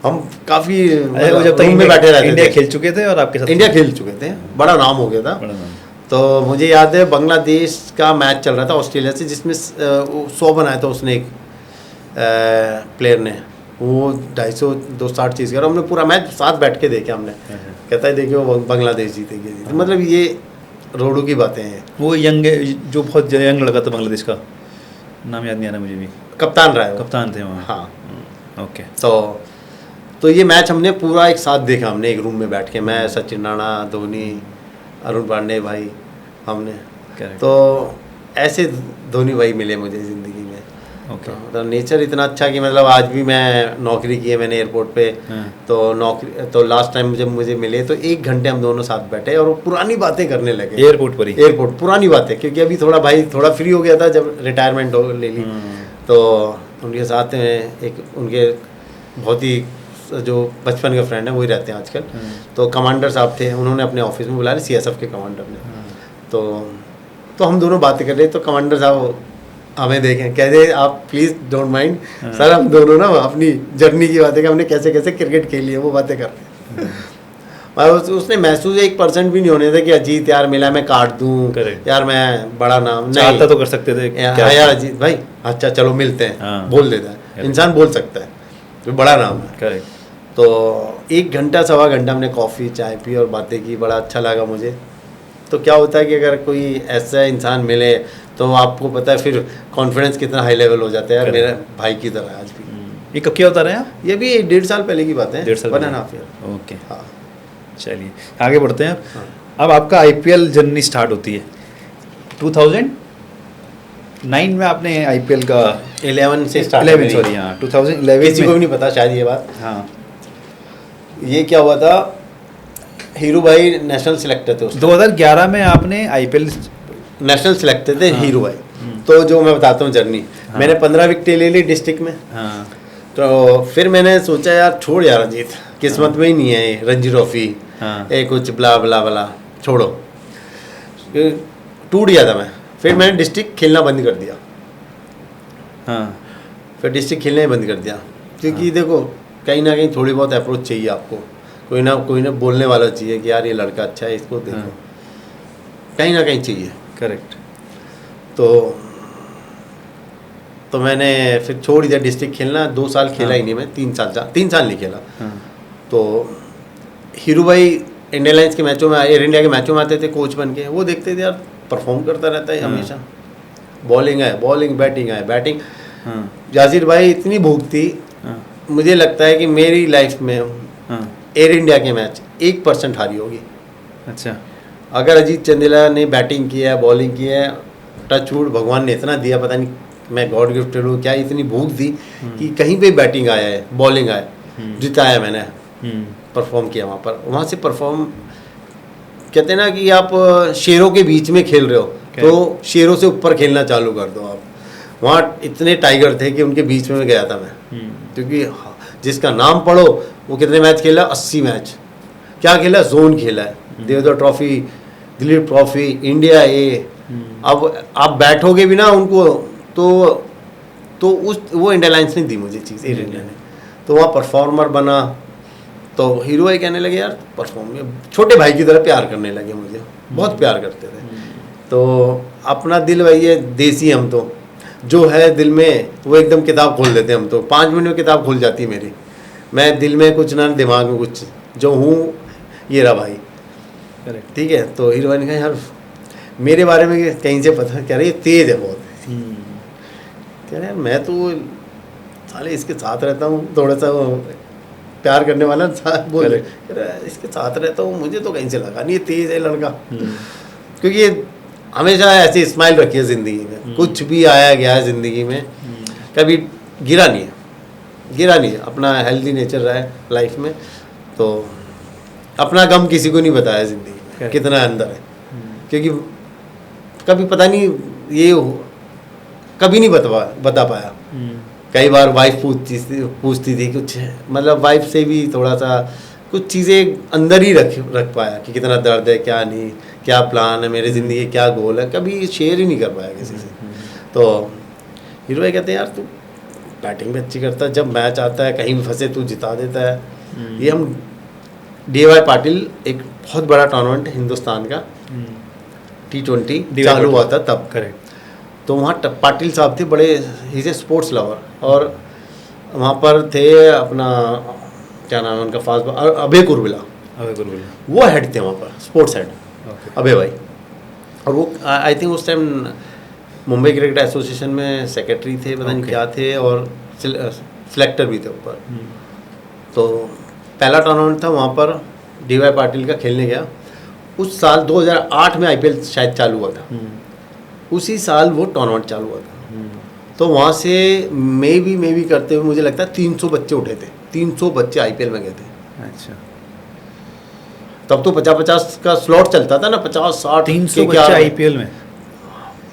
हम काफ़ी वो जब तक रूम में बैठे रहते थे। इंडिया खेल चुके थे और आपके साथ इंडिया खेल चुके थे, बड़ा नाम हो गया था। बड़ा नाम। तो मुझे याद है बांग्लादेश का मैच चल रहा था ऑस्ट्रेलिया से, जिसमें 100 बनाया था उसने, एक प्लेयर ने। वो 250 260 चीज़ कर, हमने पूरा मैच साथ बैठ के देखे हमने। कहता है देखिए वो बांग्लादेश जीतेगी। मतलब ये रोडू की बातें हैं। वो यंग, जो बहुत यंग लगा था बांग्लादेश का, नाम याद नहीं आ रहा मुझे भी। कप्तान रहा है वो। कप्तान थे वहाँ। हाँ। ओके। तो ये मैच हमने पूरा एक साथ देखा, हमने एक रूम में बैठ के, मैं, सचिन राणा, धोनी, अरुण पांडे भाई, हमने। तो ऐसे धोनी भाई मिले मुझे ज़िंदगी में। ओके। मतलब नेचर इतना अच्छा कि मतलब आज भी मैं नौकरी की है मैंने एयरपोर्ट पे। तो नौकरी तो लास्ट टाइम जब मुझे मिले तो 1 घंटे हम दोनों साथ बैठे और पुरानी बातें करने लगे। एयरपोर्ट पर ही? एयरपोर्ट, पुरानी बातें, क्योंकि अभी थोड़ा भाई थोड़ा फ्री हो गया था जब रिटायरमेंट हो ले ली। तो उनके साथ में एक उनके बहुत ही जो बचपन के फ्रेंड है वही रहते हैं आजकल। तो कमांडर साहब थे, उन्होंने अपने ऑफिस में बुलाया, CSF के कमांडर ने। तो हम दोनों बातें कर रहे, तो कमांडर साहब हमें देखें, कह दे आप प्लीज़ डोंट माइंड सर, हम दोनों ना अपनी जर्नी की बातें, हमने कैसे कैसे क्रिकेट खेली है वो बातें कर रहे हैं। उसने महसूस 1% भी नहीं होने थे कि अजीत यार मिला मैं काट दूँ यार, मैं बड़ा नाम चाहता तो कर सकते थे हाँ यार अजीत भाई, अच्छा चलो मिलते हैं, बोल देता है इंसान, बोल सकता है, तो बड़ा नाम है। करेक्ट। तो 1 घंटा सवा घंटा हमने कॉफ़ी चाय पी और बातें की, बड़ा अच्छा लगा मुझे। तो क्या होता है कि अगर कोई ऐसा इंसान मिले तो आपको पता है फिर कॉन्फिडेंस कितना हाई लेवल हो जाता है यार, मेरे भाई की तरह आज भी। ये कब क्या होता रहा? ये भी 1.5 साल पहले की बात है, 1.5 साल 1.5 ईयर। ओके। हाँ चलिए आगे बढ़ते हैं। अब आपका IPL जर्नी स्टार्ट होती है 2009 में। आपने IPL का 11 से स्टार्ट, 11 सॉरी, हाँ 2011 किसी को भी नहीं पता शायद ये बात। हाँ, ये क्या हुआ था, हीरू भाई नेशनल सिलेक्टर थे 2011 में आपने IPL नेशनल सिलेक्टर थे। हीरू भाई, तो जो मैं बताता हूँ जर्नी, मैंने 15 विकेटें ले ली डिस्ट्रिक्ट में। हाँ। तो फिर मैंने सोचा यार छोड़ यार अजीत, किस्मत में ही नहीं है ये रणजी ट्रॉफी, ये कुछ ब्ला ब्ला ब्ला, छोड़ो, टूट गया था मैं। फिर मैंने डिस्ट्रिक्ट खेलना बंद कर दिया। हाँ। फिर डिस्ट्रिक्ट खेलना ही बंद कर दिया, क्योंकि देखो कहीं ना कहीं थोड़ी बहुत अप्रोच चाहिए आपको, कोई ना बोलने वाला चाहिए कि यार ये लड़का अच्छा है, इसको देखो, कहीं ना कहीं चाहिए। करेक्ट। तो तो मैंने फिर छोड़ दिया डिस्ट्रिक्ट खेलना, 2 साल खेला ही नहीं मैं, 3 साल नहीं खेला। हाँ। तो हीरू भाई इंडियन लाइन्स के मैचों में, एयर इंडिया के मैचों में आते थे कोच बन के, वो देखते थे यार परफॉर्म करता रहता है हमेशा, बॉलिंग है बॉलिंग, बैटिंग है बैटिंग। हाँ। यासिर भाई इतनी भूख थी, हाँ। मुझे लगता है कि मेरी लाइफ में हाँ। एयर इंडिया के मैच 1% हारी होगी। अच्छा। अगर अजीत चंदेला ने बैटिंग की है, बॉलिंग की है, टचवुड भगवान ने इतना दिया, पता नहीं मैं गॉड गिफ्टेड हूँ क्या, इतनी भूख थी कि कहीं पे बैटिंग आया है, बॉलिंग आया, जिताया मैंने, परफॉर्म किया वहाँ से परफॉर्म। कहते हैं ना कि आप शेरों के बीच में खेल रहे हो तो शेरों से ऊपर खेलना चालू कर दो आप। वहाँ इतने टाइगर थे कि उनके बीच में गया था मैं, क्योंकि जिसका नाम पढ़ो वो कितने मैच खेला, 80 मैच। क्या खेला, जोन खेला है, Deodhar trophy, Duleep trophy, India A. अब आप बैठोगे भी ना उनको तो उस वो इंडिया लाइन्स ने दी मुझे चीज़, एयर इंडिया ने। तो वहाँ परफॉर्मर बना, तो हीरो भाई कहने लगे यार परफॉर्म, छोटे भाई की तरह प्यार करने लगे मुझे, बहुत प्यार करते थे। तो अपना दिल वही है देसी, हम तो जो है दिल में वो एकदम किताब खोल देते हम तो, 5 मिनट में किताब खुल जाती मेरी। मैं दिल में कुछ ना, दिमाग में कुछ, जो हूँ ये रहा भाई। ठीक है। तो हीरो भाई ने कहा यार मेरे बारे में कहीं से पता, कह रहे तेज है बहुत। कह रहे मैं तो साले इसके साथ रहता हूँ, थोड़ा सा प्यार करने वाला बोल, इसके साथ रहता हूँ, मुझे तो कहीं से लगा नहीं ये तेज है लड़का। क्योंकि ये हमेशा ऐसी स्माइल रखी है ज़िंदगी में, कुछ भी आया गया है ज़िंदगी में, कभी गिरा नहीं है, अपना हेल्दी नेचर रहा है लाइफ में। तो अपना गम किसी को नहीं बताया ज़िंदगी में कितना अंदर है, क्योंकि कभी पता नहीं ये कभी नहीं बता पाया। कई बार वाइफ पूछती थी कुछ, मतलब वाइफ से भी थोड़ा सा कुछ चीज़ें अंदर ही रख पाया कि कितना दर्द है, क्या नहीं, क्या प्लान है मेरी ज़िंदगी, क्या गोल है, कभी शेयर ही नहीं कर पाया किसी से। तो हीरो भाई कहते हैं यार तू बैटिंग भी अच्छी करता है, जब मैच आता है कहीं भी फंसे तू जिता देता है। ये हम DY पाटिल, एक बहुत बड़ा टूर्नामेंट हिंदुस्तान का, T20 चालू हुआ था तब। करेक्ट। तो वहाँ पाटिल साहब थे, बड़े ही से स्पोर्ट्स लवर, और वहाँ पर थे अपना क्या नाम है उनका, फास्ट अभय कुरबिला, वो हेड थे वहाँ पर, स्पोर्ट्स हेड अभय भाई। और वो आई थिंक उस टाइम मुंबई क्रिकेट एसोसिएशन में सेक्रेटरी थे, पता नहीं क्या थे, और सिलेक्टर भी थे ऊपर। तो पहला टूर्नामेंट था वहाँ पर, DY पाटिल का खेलने गया। उस साल 2008 में IPL शायद चालू हुआ था, उसी साल वो टूर्नामेंट चालू हुआ था। तो वहाँ से मे भी करते हुए मुझे लगता है 300 बच्चे उठे थे, 300 बच्चे IPL में गए थे। अच्छा। तब तो 50-50 का स्लॉट चलता था ना, 50-60 300 बच्चे IPL में।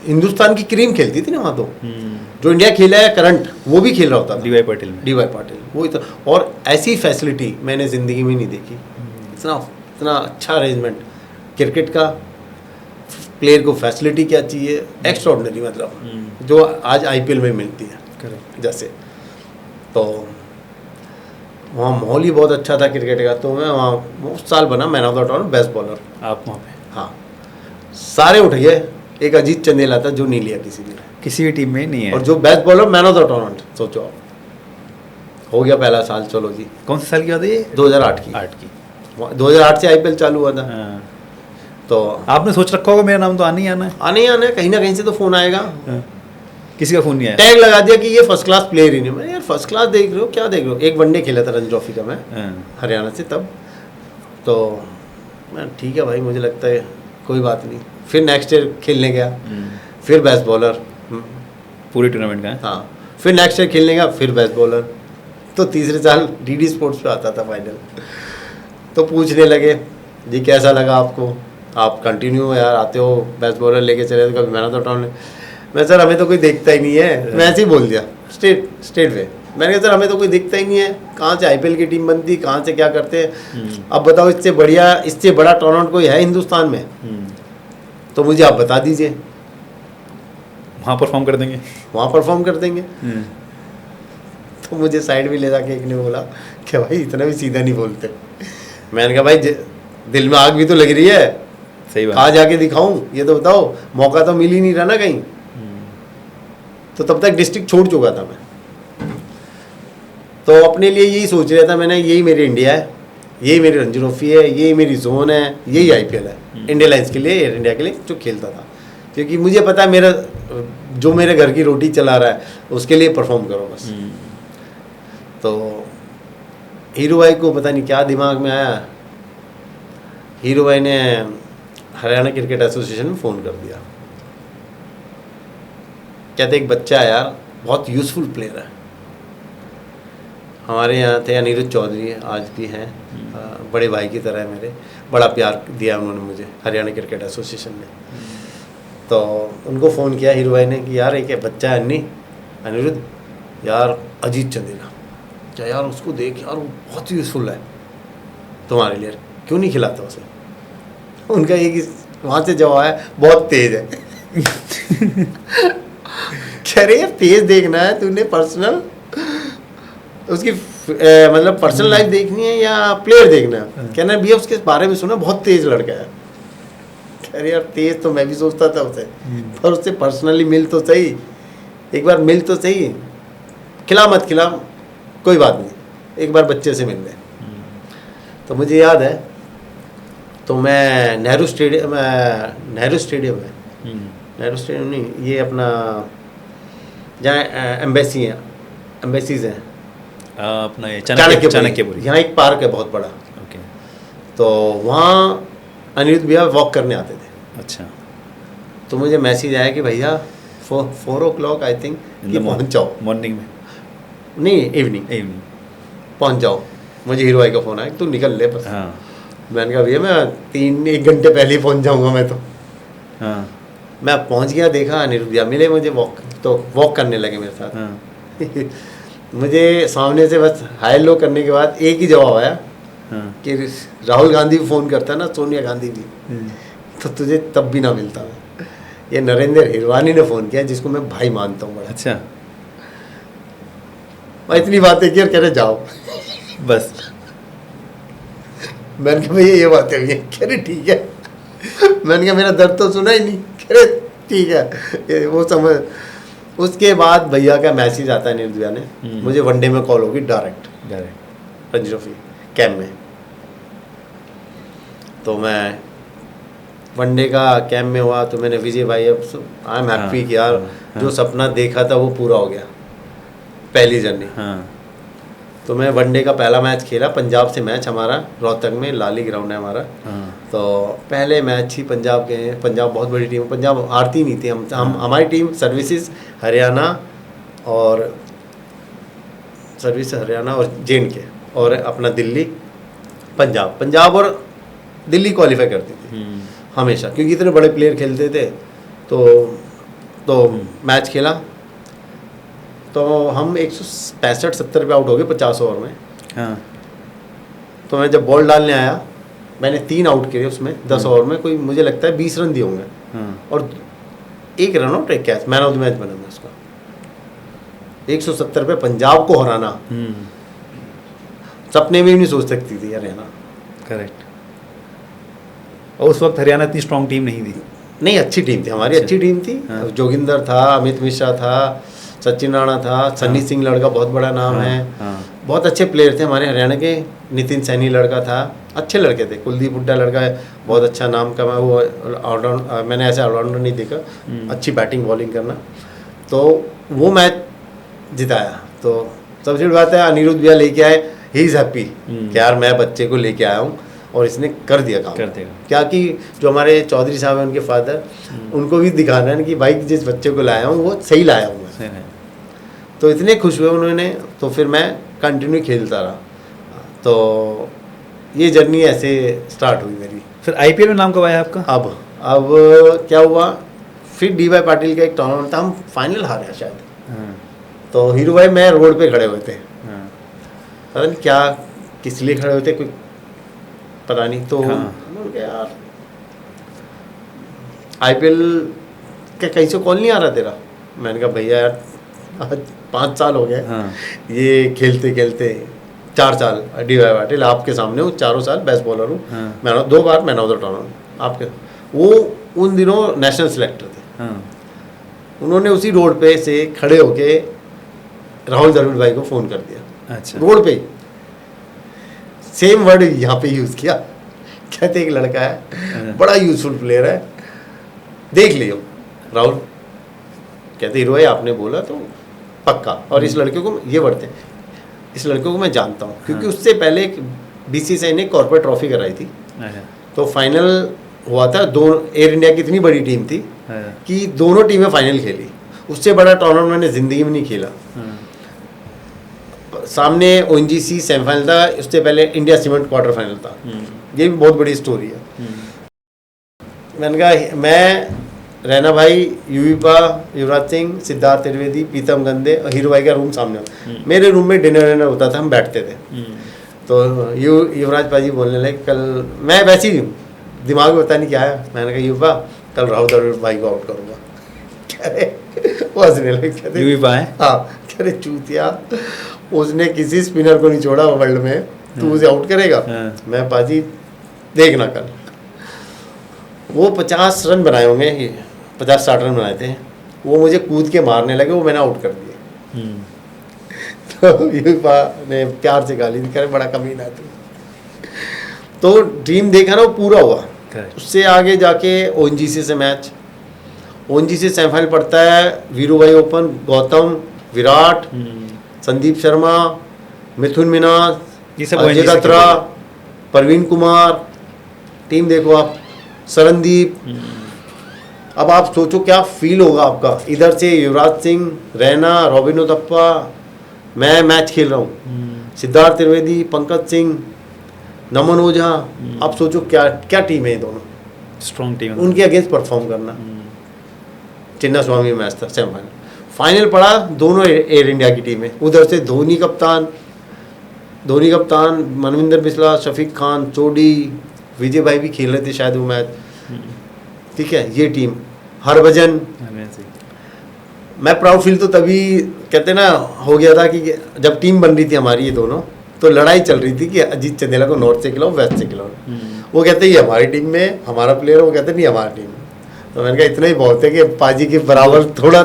हिंदुस्तान की क्रीम खेलती थी ना वहाँ, तो जो इंडिया खेला है करंट वो भी खेल रहा होता था DY पाटिल में। DY पाटिल वो इतना, और ऐसी फैसिलिटी मैंने ज़िंदगी में नहीं देखी। इतना अच्छा अरेंजमेंट क्रिकेट का, प्लेयर को फैसिलिटी क्या चाहिए, एक्स्ट्राऑर्डिनरी, मतलब जो आज IPL में मिलती है। करेक्ट। जैसे तो वहाँ माहौल ही बहुत अच्छा था क्रिकेट का। तो मैं वहाँ उस साल बना man of the tournament, best bowler. आप वहाँ पे? हाँ, सारे उठ गए, एक अजीत चंदेला था जो नहीं लिया किसी भी टीम में नहीं है। और जो best bowler man of the tournament, सोचो आप, हो गया पहला साल। चलो जी, कौन से साल की बात है ये? 2008 की। 2008 से IPL चालू हुआ था। हाँ। तो आपने सोच रखा होगा मेरा नाम तो आना ही आना है। आने ही आना है, कहीं ना कहीं से तो फ़ोन आएगा। हाँ। किसी का फ़ोन नहीं आया? टैग लगा दिया कि ये फर्स्ट क्लास प्लेयर ही नहीं। मैं यार फर्स्ट क्लास देख रहे हो, क्या देख रहे हो? एक वनडे खेला था रणजी ट्रॉफी का मैं, हरियाणा से तब। तो मैं ठीक है भाई, मुझे लगता है कोई बात नहीं। फिर नेक्स्ट ईयर खेलने गया, फिर बेस्ट बॉलर पूरे टूर्नामेंट का। हाँ, फिर नेक्स्ट ईयर खेलने गया, फिर बेस्ट बॉलर। तो तीसरे साल DD स्पोर्ट्स पे आता था फाइनल। तो पूछने लगे जी कैसा लगा आपको, आप कंटिन्यू यार आते हो, बेस्ट बॉलर लेके चले तो कभी मैन ऑफ द टूर्नामेंट। मैं सर हमें तो कोई देखता ही नहीं है, मैं ऐसे ही बोल दिया स्टेट वे। मैंने कहा सर हमें तो कोई दिखता ही नहीं है, कहाँ से IPL की टीम बनती, कहाँ से क्या करते हैं। अब बताओ इससे बड़ा टूर्नामेंट कोई है हिंदुस्तान में, तो मुझे आप बता दीजिए, वहाँ परफॉर्म कर देंगे, वहाँ परफॉर्म कर देंगे। तो मुझे साइड में ले जाके एक ने बोला कि भाई इतना भी सीधा नहीं बोलते। मैंने कहा भाई दिल में आग भी तो लग रही है, सही बात, कहाँ जाके दिखाऊं ये तो बताओ, मौका तो मिल ही नहीं रहा ना कहीं। तो तब तक डिस्ट्रिक्ट छोड़ चुका था मैं। तो अपने लिए यही सोच रहा था मैंने, यही मेरी इंडिया है, यही मेरी रणजी ट्रॉफी है, यही मेरी जोन है, यही आईपीएल है इंडिया लाइन्स के लिए, एयर इंडिया के लिए जो खेलता था। क्योंकि मुझे पता है मेरा जो मेरे घर की रोटी चला रहा है उसके लिए परफॉर्म करो बस। तो हीरू भाई को पता नहीं क्या दिमाग में आया, हीरू भाई ने हरियाणा क्रिकेट एसोसिएशन में फ़ोन कर दिया। कहते एक बच्चा है यार, बहुत यूज़फुल प्लेयर है। हमारे यहाँ थे अनिरुद्ध चौधरी, आज भी हैं, बड़े भाई की तरह है मेरे, बड़ा प्यार दिया उन्होंने मुझे हरियाणा क्रिकेट एसोसिएशन ने। तो उनको फ़ोन किया हीरू भाई ने कि यार एक बच्चा है अनिरुद्ध, यार अजीत चंदेला, क्या यार उसको देख यार, वो बहुत यूज़फुल है तुम्हारे लिए, क्यों नहीं खिलाता उसे? उनका एक ही वहाँ से जवाब है, बहुत तेज़ है। कह रहे यार तेज़ देखना है तूने, पर्सनल उसकी मतलब पर्सनल लाइफ देखनी है या प्लेयर देखना है? कहना भैया उसके बारे में सुना, बहुत तेज़ लड़का है। कह रहे यार तेज़ तो मैं भी सोचता था उसे, पर उससे पर्सनली मिल तो सही, एक बार मिल तो सही, खिला मत खिला कोई बात नहीं, एक बार बच्चे से मिल ले। तो मुझे याद है, तो मैं नेहरू स्टेडियम नहीं, ये अपना जहाँ एम्बेसीज हैं, अपना ये चाणक्यपुरी, यहाँ एक पार्क है बहुत बड़ा। ओके। तो वहाँ अनिरुद्ध भैया वॉक करने आते थे। अच्छा। तो मुझे मैसेज आया कि भैया 4 o'clock आई थिंक कि पहुँच जाओ। मॉर्निंग में नहीं, इवनिंग पहुँच जाओ। मुझे हीरो भाई का फ़ोन आया, तू निकल ले बस। हाँ। मैंने कहा भैया मैं 1 घंटे पहले ही पहुँच जाऊँगा मैं तो। हाँ। मैं पहुँच गया, देखा अनिरुद्ध भैया मिले मुझे, वॉक करने लगे मेरे साथ। हाँ। मुझे सामने से बस हाई लो करने के बाद एक ही जवाब आया, हाँ। कि राहुल गांधी भी फ़ोन करता ना, सोनिया गांधी भी, तो तुझे तब भी ना मिलता मैं। ये नरेंद्र हिरवानी ने फ़ोन किया, जिसको मैं भाई मानता हूँ बड़ा। अच्छा। मैं इतनी बातें की और कह रहे जाओ बस। मैंने कहा भैया ये बातें हुई हैं? कह रहे ठीक है। मैंने कहा मेरा दर्द तो सुना ही नहीं। कह रहे ठीक है, वो समझ। उसके बाद भैया का मैसेज आता है अनिरुद्ध भैया ने, मुझे वनडे में कॉल होगी डायरेक्ट रणजी ट्रॉफी कैम्प में। तो मैं वनडे का कैम्प में हुआ, तो मैंने विजय भाई, अब आई एम हैप्पी कि यार जो सपना देखा था वो पूरा हो गया, पहली जर्नी। तो मैं वनडे का पहला मैच खेला, पंजाब से मैच हमारा, रोहतक में लाली ग्राउंड है हमारा। तो पहले मैच ही पंजाब के, पंजाब बहुत बड़ी टीम, पंजाब हारती नहीं थी। हम हमारी टीम सर्विसेज हरियाणा और J&K और अपना दिल्ली, पंजाब और दिल्ली क्वालिफाई करती थी हमेशा, क्योंकि इतने बड़े प्लेयर खेलते थे। तो मैच खेला, तो हम 165-70 पे आउट हो गए 50 ओवर में। हाँ। तो मैं जब बॉल डालने आया, मैंने 3 आउट किए उसमें 10 ओवर में, कोई मुझे लगता है 20 रन दिए होंगे। और 1 run out 1 catch, man of the match बना मैं उसका। 170 पे पंजाब को हराना सपने में भी नहीं सोच सकती थी हरियाणा। करेक्ट। और उस वक्त हरियाणा इतनी स्ट्रॉन्ग टीम नहीं थी। नहीं, अच्छी टीम थी हमारी, अच्छी टीम थी। जोगिंदर था, अमित मिश्रा था, सचिन राणा था, सन्नी सिंह लड़का बहुत बड़ा नाम है। बहुत अच्छे प्लेयर थे हमारे हरियाणा के। नितिन सैनी लड़का था, अच्छे लड़के थे। कुलदीप हुड्डा लड़का है, बहुत अच्छा नाम कमा, वो ऑलराउंडर, मैंने ऐसे ऑलराउंडर नहीं देखा, अच्छी बैटिंग बॉलिंग करना। तो वो मैच जिताया। तो सबसे बड़ी बात है अनिरुद्ध भैया लेके आए, ही इज़ हैप्पी कि यार मैं बच्चे को लेके आया हूँ और इसने कर दिया काम। क्या कि जो हमारे चौधरी साहब हैं उनके फादर, उनको भी दिखाना है कि भाई जिस बच्चे को लाया हूँ वो सही लाया हूँ मैं। तो इतने खुश हुए उन्होंने, तो फिर मैं कंटिन्यू खेलता रहा। तो ये जर्नी ऐसे स्टार्ट हुई मेरी। फिर आईपीएल में नाम कब आया आपका? अब क्या हुआ, फिर D.Y. पाटिल का एक टूर्नामेंट था, हम फाइनल हारे शायद। तो हीरू भाई मैं रोड पे खड़े हुए थे, पता नहीं क्या किस लिए खड़े हुए थे, कोई पता नहीं। तो यार आईपीएल क्या कहीं से कॉल नहीं आ रहा तेरा? मैंने कहा भैया यार आज 5 साल हो गए ये खेलते खेलते, 4 साल D.Y. पाटिल आपके सामने हूँ, 4 साल बेस्ट बॉलर हूँ, मैंने 2 बार मैन ऑफ द टूर्नामेंट आपके। वो उन दिनों नेशनल सिलेक्टर थे। उन्होंने उसी रोड पे से खड़े होके राहुल द्रविड़ भाई को फ़ोन कर दिया, अच्छा। रोड पे सेम वर्ड यहाँ पे यूज़ किया। कहते एक लड़का है बड़ा यूजफुल प्लेयर है, देख लियो राहुल। कहते हीरो भाई आपने बोला तो पक्का, और इस लड़के को ये वर्ड थे, इस लड़के को मैं जानता हूँ क्योंकि उससे पहले बीसीसीआई ने कॉर्पोरेट ट्रॉफी कराई थी, तो फाइनल हुआ था। दो एयर इंडिया की इतनी बड़ी टीम थी कि दोनों टीमें फाइनल खेली, उससे बड़ा टूर्नामेंट मैंने ज़िंदगी में नहीं खेला। सामने ओएनजीसी सेमीफाइनल था, उससे पहले इंडिया सीमेंट क्वार्टर फाइनल था। ये भी बहुत बड़ी स्टोरी है। मैंने कहा मैं, रैना भाई, युवीपा, युवराज सिंह, सिद्धार्थ त्रिवेदी, प्रीतम गंदे और हीरो भाई का रूम सामने होता। मेरे रूम में डिनर होता था, हम बैठते थे। तो युवराज पाजी बोलने लगे, कल मैं वैसे ही दिमाग में पता नहीं क्या है, मैंने कहा युवीपा कल राहुल द्रविड़ भाई को आउट करूँगा। कह रहे वो हंसने लगे, कहते युवीपा है, हाँ, कह रहे चूतिया उसने किसी स्पिनर को नहीं छोड़ा वर्ल्ड में, तू उसे आउट करेगा। मैं पाजी देखना कल। वो 50 रन बनाए होंगे, 50-60 रन बनाए थे, वो मुझे कूद के मारने लगे, वो मैंने आउट कर दिए। तो युवीपा ने प्यार से गाली दी, करे बड़ा कमीना है तू। तो ड्रीम देखा ना वो पूरा हुआ। उससे आगे जाके ओएनजीसी से मैच, ओएनजीसी सेमीफाइनल पड़ता है, वीरू भाई ओपन, गौतम, विराट, संदीप शर्मा, मिथुन मिनाज, अजय दत्रा, परवीन कुमार, टीम देखो आप, सरनदीप। अब आप सोचो क्या फील होगा आपका, इधर से युवराज सिंह, रैना, रॉबिन उथप्पा, मैं मैच खेल रहा हूँ, सिद्धार्थ त्रिवेदी, पंकज सिंह, नमन ओझा। आप सोचो क्या क्या टीम है ये दोनों, स्ट्रॉन्ग टीम, उनके अगेंस्ट परफॉर्म करना। चिन्ना स्वामी मैच था सेमीफाइनल, फाइनल पड़ा, दोनों एयर इंडिया की टीम है। उधर से धोनी कप्तान, मनविंदर बिस्ला, शफीक खान, चोडी, विजय भाई भी खेल रहे थे शायद वो मैच, ठीक है। ये टीम, हरभजन। मैं प्राउड फील तो तभी कहते ना हो गया था कि जब टीम बन रही थी हमारी ये दोनों, तो लड़ाई चल रही थी कि अजीत चंदेला को नॉर्थ से खिलाओ, वेस्ट से खिलाओ। वो कहते ये हमारी टीम में हमारा प्लेयर, वो कहते नहीं हमारी टीम। तो मैंने कहा इतना ही बहुत है कि पाजी के बराबर थोड़ा,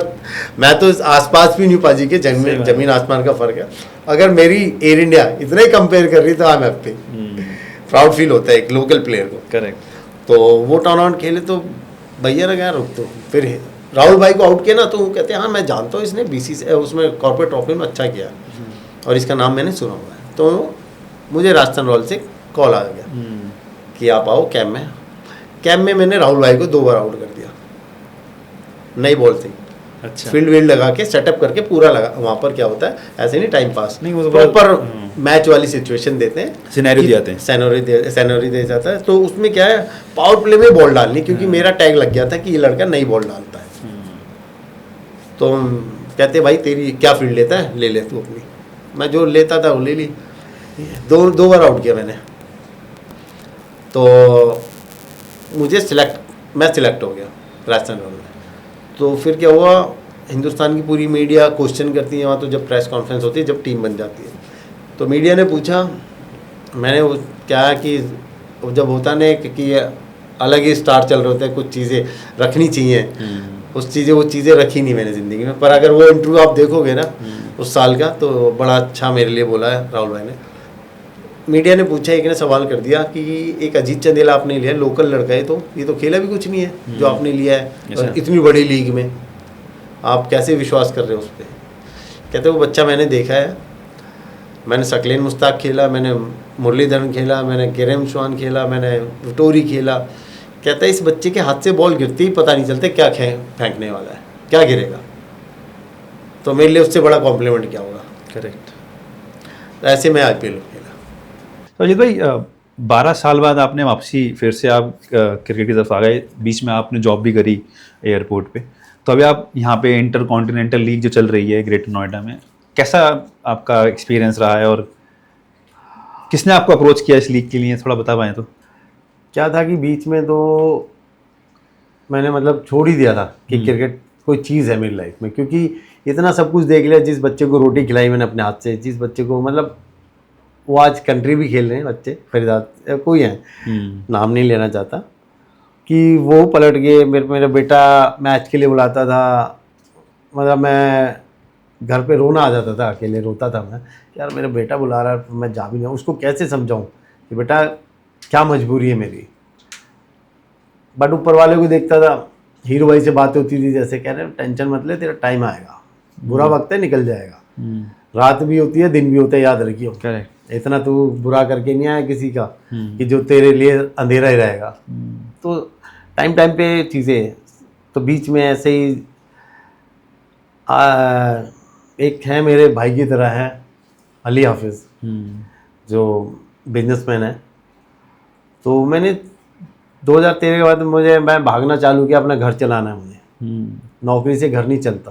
मैं तो आसपास भी नहीं पाजी के, जमीन आसमान का फर्क है। अगर मेरी एयर इंडिया इतना ही कंपेयर कर रही तो I am happy, proud feel होता है एक लोकल प्लेयर को। करेक्ट। तो वो टूर्नामेंट खेले तो भैया ने कहा रुक, तो फिर राहुल भाई को आउट किया ना, तो वो कहते हैं हाँ मैं जानता हूँ इसने बीसीसीआई उसमें कॉर्पोरेट ट्रॉफी में अच्छा किया और इसका नाम मैंने सुना हुआ है। तो मुझे राजस्थान रॉयल से कॉल आ गया कि आप आओ कैंप में। कैंप में मैंने राहुल भाई को 2 बार आउट कर दिया, नई बॉल से। अच्छा। फील्ड वील्ड लगा के सेटअप करके पूरा लगा। वहाँ पर क्या होता है, ऐसे नहीं टाइम पास नहीं, वो तो प्रॉपर मैच वाली सिचुएशन देते हैं, सिनेरियो दिए जाते हैं, सिनेरियो दिया जाता है। तो उसमें क्या है, पावर प्ले में बॉल डालनी, क्योंकि मेरा टैग लग गया था कि ये लड़का नई बॉल डालता है। तो कहते भाई तेरी क्या फील्ड लेता है, ले ले तू अपनी। मैं जो लेता था वो ले ली। 2 बार आउट किया मैंने, तो मुझे मैं सिलेक्ट हो गया राजस्थान रॉयल में। तो फिर क्या हुआ, हिंदुस्तान की पूरी मीडिया क्वेश्चन करती है वहाँ, तो जब प्रेस कॉन्फ्रेंस होती है, जब टीम बन जाती है, तो मीडिया ने पूछा, मैंने क्या है कि जब होता ना कि अलग ही स्टार चल रहे होते हैं, कुछ चीज़ें रखनी चाहिए, वो चीज़ें रखी नहीं मैंने ज़िंदगी में। पर अगर वो इंटरव्यू आप देखोगे ना उस साल का, तो बड़ा अच्छा मेरे लिए बोला है राहुल भाई ने। मीडिया ने पूछा, एक ने सवाल कर दिया कि एक अजीत चंदेला आपने लिया, लोकल लड़का है, तो ये तो खेला भी कुछ नहीं है जो आपने लिया है, और इतनी बड़ी लीग में आप कैसे विश्वास कर रहे हो उस पर। कहते वो बच्चा मैंने देखा है, मैंने सकलेन मुश्ताक खेला, मैंने मुरलीधरन खेला, मैंने केरेम स्वान खेला, मैंने विटोरी खेला। कहता है इस बच्चे के हाथ से बॉल गिरती ही पता नहीं चलते क्या फेंकने वाला है, क्या गिरेगा। तो मेरे लिए उससे बड़ा कॉम्प्लीमेंट क्या होगा। करेक्ट। ऐसे मैं IPL खेला। तो अजीत भाई 12 साल बाद आपने वापसी, फिर से आप क्रिकेट की तरफ आ गए, बीच में आपने जॉब भी करी एयरपोर्ट पे, तो अभी आप यहाँ पे इंटर कॉन्टिनेंटल लीग जो चल रही है ग्रेटर नोएडा में, कैसा आपका एक्सपीरियंस रहा है और किसने आपको अप्रोच किया इस लीग के लिए, थोड़ा बता पाएँ तो। क्या था कि बीच में तो मैंने मतलब छोड़ ही दिया था कि क्रिकेट कोई चीज़ है मेरी लाइफ में, क्योंकि इतना सब कुछ देख लिया। जिस बच्चे को रोटी खिलाई मैंने अपने हाथ से, जिस बच्चे को मतलब वो आज कंट्री भी खेल रहे हैं बच्चे, फरीदाबाद कोई हैं, नाम नहीं लेना चाहता, कि वो पलट गए। मेरा बेटा मैच के लिए बुलाता था, मतलब मैं घर पे रोना आ जाता था, अकेले रोता था मैं, यार मेरा बेटा बुला रहा है, मैं जा भी नहीं, उसको कैसे समझाऊं कि बेटा क्या मजबूरी है मेरी। बट ऊपर वाले को देखता था, हीरो भाई से बातें होती थी, जैसे कह रहे टेंशन मत ले, तेरा टाइम आएगा, बुरा वक्त है, निकल जाएगा, रात भी होती है दिन भी होता है, याद रखियो। करेक्ट। इतना तू बुरा करके नहीं आया किसी का कि जो तेरे लिए अंधेरा ही रहेगा। तो टाइम टाइम पे चीज़ें, तो बीच में ऐसे ही एक है मेरे भाई की तरह है अली हाफिज़, जो बिजनेसमैन है। तो मैंने 2013 के बाद मैं भागना चालू किया, अपना घर चलाना है मुझे, नौकरी से घर नहीं चलता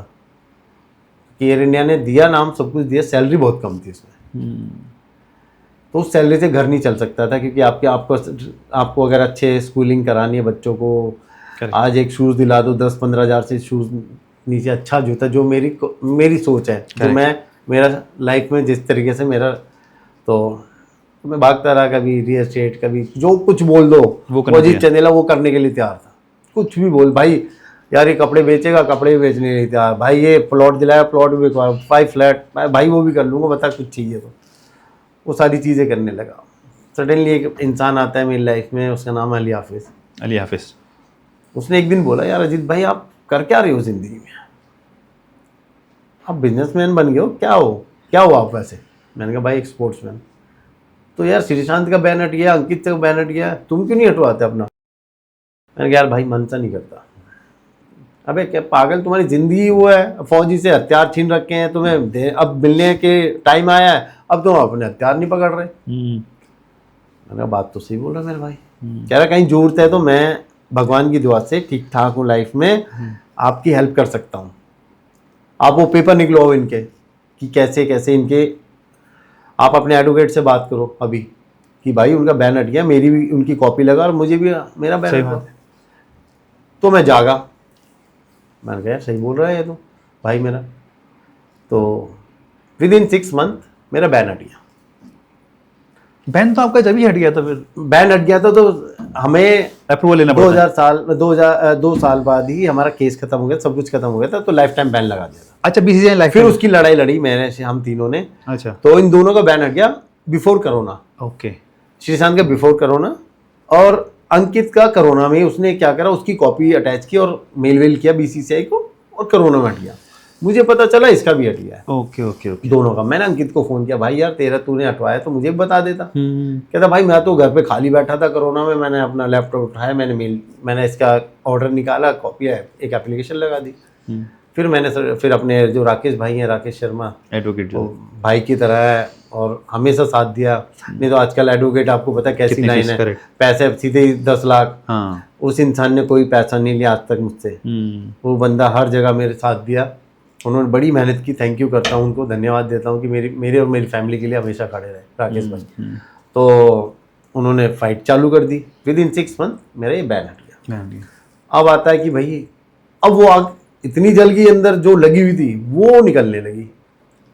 कि एयर इंडिया ने दिया नाम, सब कुछ दिया, सैलरी बहुत कम थी उसमें, तो उस सैलरी से घर नहीं चल सकता था, क्योंकि आपको अगर अच्छे स्कूलिंग करानी है बच्चों को, आज एक शूज़ दिला दो 10-15 हज़ार से, शूज़ नीचे अच्छा जूता, जो मेरी सोच है, जो मेरा लाइफ में जिस तरीके से मेरा, तो मैं भागता रहा, कभी रियल एस्टेट, कभी जो कुछ बोल दो वो अजीत चंदेला वो करने के लिए तैयार था, कुछ भी बोल भाई, यार ये कपड़े बेचेगा, कपड़े भी बेचने के लिए तैयार, भाई ये प्लॉट दिलाया, प्लॉट भी 5 फ्लैट, भाई वो भी कर लूँगा, बता कुछ चाहिए तो, वो सारी चीज़ें करने लगा। सडनली एक इंसान आता है मेरी लाइफ में, उसका नाम है अली हाफिज़। अली हाफिज़, उसने एक दिन बोला, यार अजीत भाई आप कर क्या रहे हो ज़िंदगी में, आप बिजनेसमैन बन गए हो, क्या हो आप वैसे। मैंने कहा भाई एक स्पोर्ट्समैन। तो यार श्रीशांत का बैन हट गया, अंकित का बैन हट गया, तुम क्यों नहीं हटवाते अपना। मैंने कहा यार भाई मन सा नहीं करता। अबे क्या पागल, तुम्हारी ज़िंदगी वो है, फौजी से हथियार छीन रखे हैं तुम्हें, अब मिलने के टाइम आया है, अब तुम अपने हथियार नहीं पकड़ रहे। मैंने कहा बात तो सही बोल रहा मेरे भाई। कह रहा कहीं जरूरत है तो मैं भगवान की दुआ से ठीक ठाक हूँ लाइफ में, आपकी हेल्प कर सकता हूँ, आप वो पेपर निकलवाओ इनके कि कैसे कैसे इनके, आप अपने एडवोकेट से बात करो अभी कि भाई उनका बैन हट गया, मेरी भी उनकी कॉपी लगा और मुझे भी मेरा बैन हट गया। तो मैं जागा, मैंने कहा सही बोल रहा है ये तो भाई मेरा। तो विदिन 6 मंथ मेरा बैन हट गया। बैन तो आपका जब ही हट गया था, फिर बैन हट गया था तो हमें अप्रूवल लेना पड़ा। 2 साल बाद ही हमारा केस खत्म हो गया, सब कुछ खत्म हो गया था, तो लाइफ टाइम बैन लगा दिया था। अच्छा, बीसीसीआई लाइफ, फिर उसकी लड़ाई लड़ी मैंने, हम तीनों ने। अच्छा, तो इन दोनों का बैन हट गया बिफोर कोरोना। ओके। श्रीशांत का बिफोर कोरोना और अंकित का कोरोना में उसने क्या करा, उसकी कॉपी अटैच की और मेल किया बीसीसीआई को, और कोरोना में हट गया। मुझे पता चला इसका भी हट गया है। Okay okay okay. दोनों का। मैंने अंकित को फोन किया, भाई यार तेरा तूने हटवाया तो मुझे भी बता देता। कहता भाई मैं तो घर पे खाली बैठा था कोरोना में, मैंने अपना लैपटॉप उठाया, मैंने इसका ऑर्डर निकाला, कॉपी है, एक एप्लीकेशन लगा दी। फिर अपने जो राकेश भाई हैं, राकेश शर्मा एडवोकेट, जो भाई की तरह है और हमेशा साथ दिया। नहीं तो आजकल एडवोकेट आपको पता है कैसी लाइन है, पैसे सीधे 10 लाख। उस इंसान ने कोई पैसा नहीं लिया आज तक मुझसे। वो बंदा हर जगह मेरे साथ दिया, उन्होंने बड़ी मेहनत की, थैंक यू करता हूँ उनको, धन्यवाद देता हूँ कि मेरे और मेरी फैमिली के लिए हमेशा खड़े रहे राकेश भाई। तो उन्होंने फाइट चालू कर दी, विदिन 6 मंथ मेरा ये बैन हट गया। अब आता है कि भाई अब वो आग इतनी जल गई अंदर, जो लगी हुई थी वो निकलने लगी,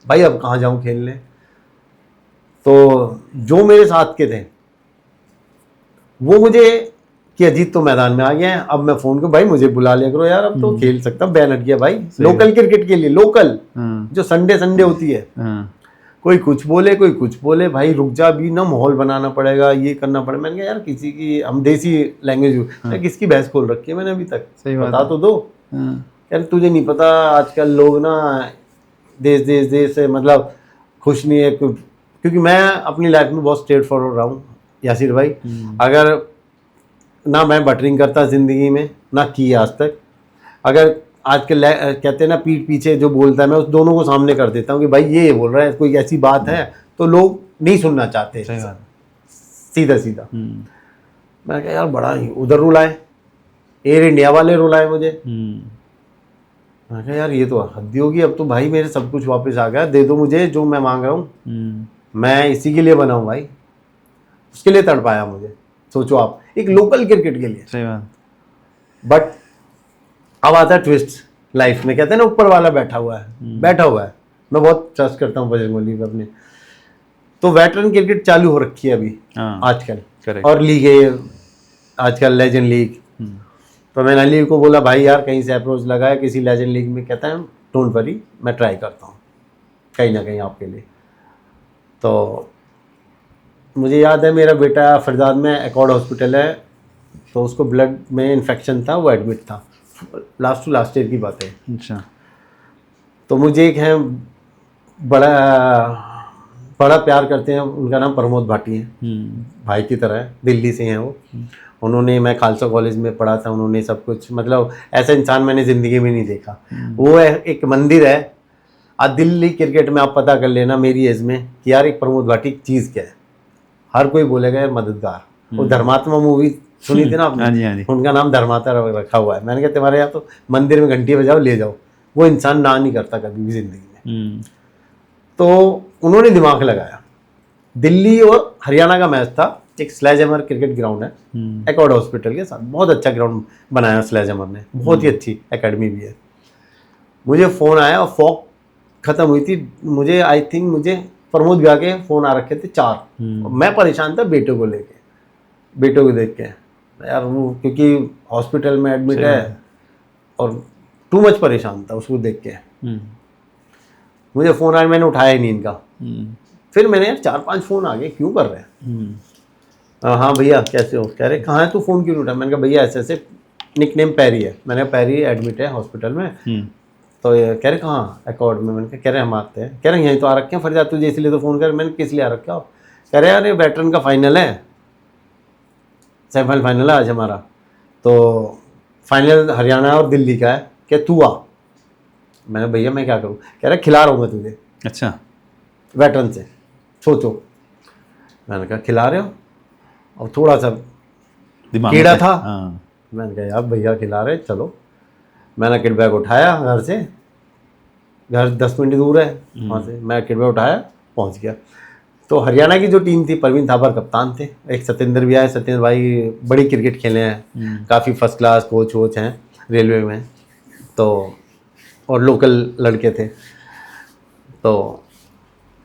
भाई अब कहाँ जाऊँ खेलने। तो जो मेरे साथ के थे वो मुझे कि अजीत तो मैदान में आ गया है, अब मैं फोन को भाई मुझे बुला लिया करो यार, अब तो खेल सकता हूँ, बैन हट गया भाई। लोकल क्रिकेट के लिए, लोकल जो संडे होती है, कोई कुछ बोले भाई रुक जा, अभी ना माहौल बनाना पड़ेगा, ये करना पड़ेगा। मैंने कहा यार किसी की, हम देसी लैंग्वेज किसकी बहस खोल रखी है मैंने अभी तक, बता तो दो। यार तुझे नहीं पता आजकल लोग ना देश से मतलब खुश नहीं है, क्योंकि मैं अपनी लाइफ में बहुत स्ट्रेट फॉरवर्ड रहा हूँ यासिर भाई। अगर ना मैं बटरिंग करता ज़िंदगी में, ना की आज तक। अगर आजकल कहते हैं ना पीठ पीछे जो बोलता है, मैं उस दोनों को सामने कर देता हूँ कि भाई ये बोल रहा है, कोई ऐसी बात है तो लोग नहीं सुनना चाहते, सीधा। मैंने कहा यार बड़ा ही उधर रुलाए, एयर इंडिया वाले रुलाए मुझे। मैंने कहा यार ये तो हद होगी, अब तो भाई मेरे सब कुछ वापस आ गया, दे दो मुझे जो मैं मांग रहा हूँ। मैं इसी के लिए बना हूँ भाई, उसके लिए तड़पाया मुझे। सोचो आप, एक लोकल क्रिकेट के लिए। सही बात। बट अब आता है ट्विस्ट लाइफ में, कहते हैं ना ऊपर वाला बैठा हुआ है। मैं बहुत ट्रस्ट करता हूँ बजरंग बली पे अपने। तो वेटरन क्रिकेट चालू हो रखी है अभी आजकल, और लीग है आजकल, लेजेंड लीग। तो मैंने अली को बोला भाई यार कहीं से अप्रोच लगाया किसी लेजेंड लीग में। कहता है डोंट वरी, मैं ट्राई करता हूँ कहीं ना कहीं आपके लिए। तो मुझे याद है मेरा बेटा फरीदाबाद में एकॉर्ड हॉस्पिटल है, तो उसको ब्लड में इन्फेक्शन था, वो एडमिट था, लास्ट ईयर की बात है। अच्छा। तो मुझे एक है बड़ा प्यार करते हैं, उनका नाम प्रमोद भाटी है, भाई की तरह है, दिल्ली से हैं वो। उन्होंने, मैं खालसा कॉलेज में पढ़ा था, उन्होंने सब कुछ, मतलब ऐसा इंसान मैंने ज़िंदगी में नहीं देखा। वो है एक मंदिर है। आज दिल्ली क्रिकेट में आप पता कर लेना मेरी एज में कि यार एक प्रमोद भाटी चीज़ क्या है, हर कोई बोलेगा यार मददगार। वो धर्मात्मा मूवी सुनी थी ना आपने? हाँ जी, हाँ जी। उनका नाम धर्मात्मा रखा हुआ है। मैंने कहा तुम्हारे यहाँ तो मंदिर में घंटी बजाओ ले जाओ, वो इंसान ना नहीं करता कभी भी ज़िंदगी में। तो उन्होंने दिमाग लगाया, दिल्ली और हरियाणा का मैच था, एक स्लेजहैमर क्रिकेट ग्राउंड है एकॉर्ड हॉस्पिटल के साथ, बहुत अच्छा ग्राउंड बनाया स्लेजहैमर ने, बहुत ही अच्छी एकेडमी भी है। मुझे फ़ोन आया और फॉक ख़त्म हुई थी, मुझे आई थिंक मुझे प्रमोद भैया के फ़ोन आ रखे थे 4। मैं परेशान था बेटे को लेके, बेटे को देख के यार, वो क्योंकि हॉस्पिटल में एडमिट है और टू मच परेशान था उसको देख के। मुझे फ़ोन आया, मैंने उठाया ही नहीं इनका। फिर मैंने यार 4-5 फ़ोन आ गए, क्यों कर रहे हैं? हाँ भैया कैसे हो? कह रहे कहाँ है तू, फ़ोन क्यों नहीं उठा? मैंने कहा भैया ऐसे ऐसे, निकनेम पैरी है, मैंने कहा पैरी एडमिट है हॉस्पिटल में। तो ये कह रहे कहाँ? एकॉर्ड में। मैंने कह रहे हम आते हैं। कह रहे यहीं तो आ रखे हैं फरीदाबाद, तुझे इसलिए तो फ़ोन कर। मैंने किस लिए आ रखे हो? कह रहे यार ये वेटरन का फाइनल है, सेमीफाइनल फाइनल है आज हमारा, तो फाइनल हरियाणा और दिल्ली का है, क्या तू आ? मैंने भैया मैं क्या करूँ? कह रहे खिला रहा हूँ मैं तुझे। अच्छा। वेटरन से सोचो। मैंने कहा खिला रहे हो? और थोड़ा सा दिमाग कीड़ा में था। हाँ। मैंने कहा यार भैया खिला रहे, चलो। मैंने किट बैग उठाया, घर से, घर 10 मिनट दूर है वहाँ से, मैं किट बैग उठाया, पहुँच गया। तो हरियाणा की जो टीम थी, परवीन थापर कप्तान थे, एक सत्येंद्र भी आए, सत्येंद्र भाई बड़ी क्रिकेट खेले हैं, काफ़ी फर्स्ट क्लास कोच वोच हैं रेलवे में, तो और लोकल लड़के थे। तो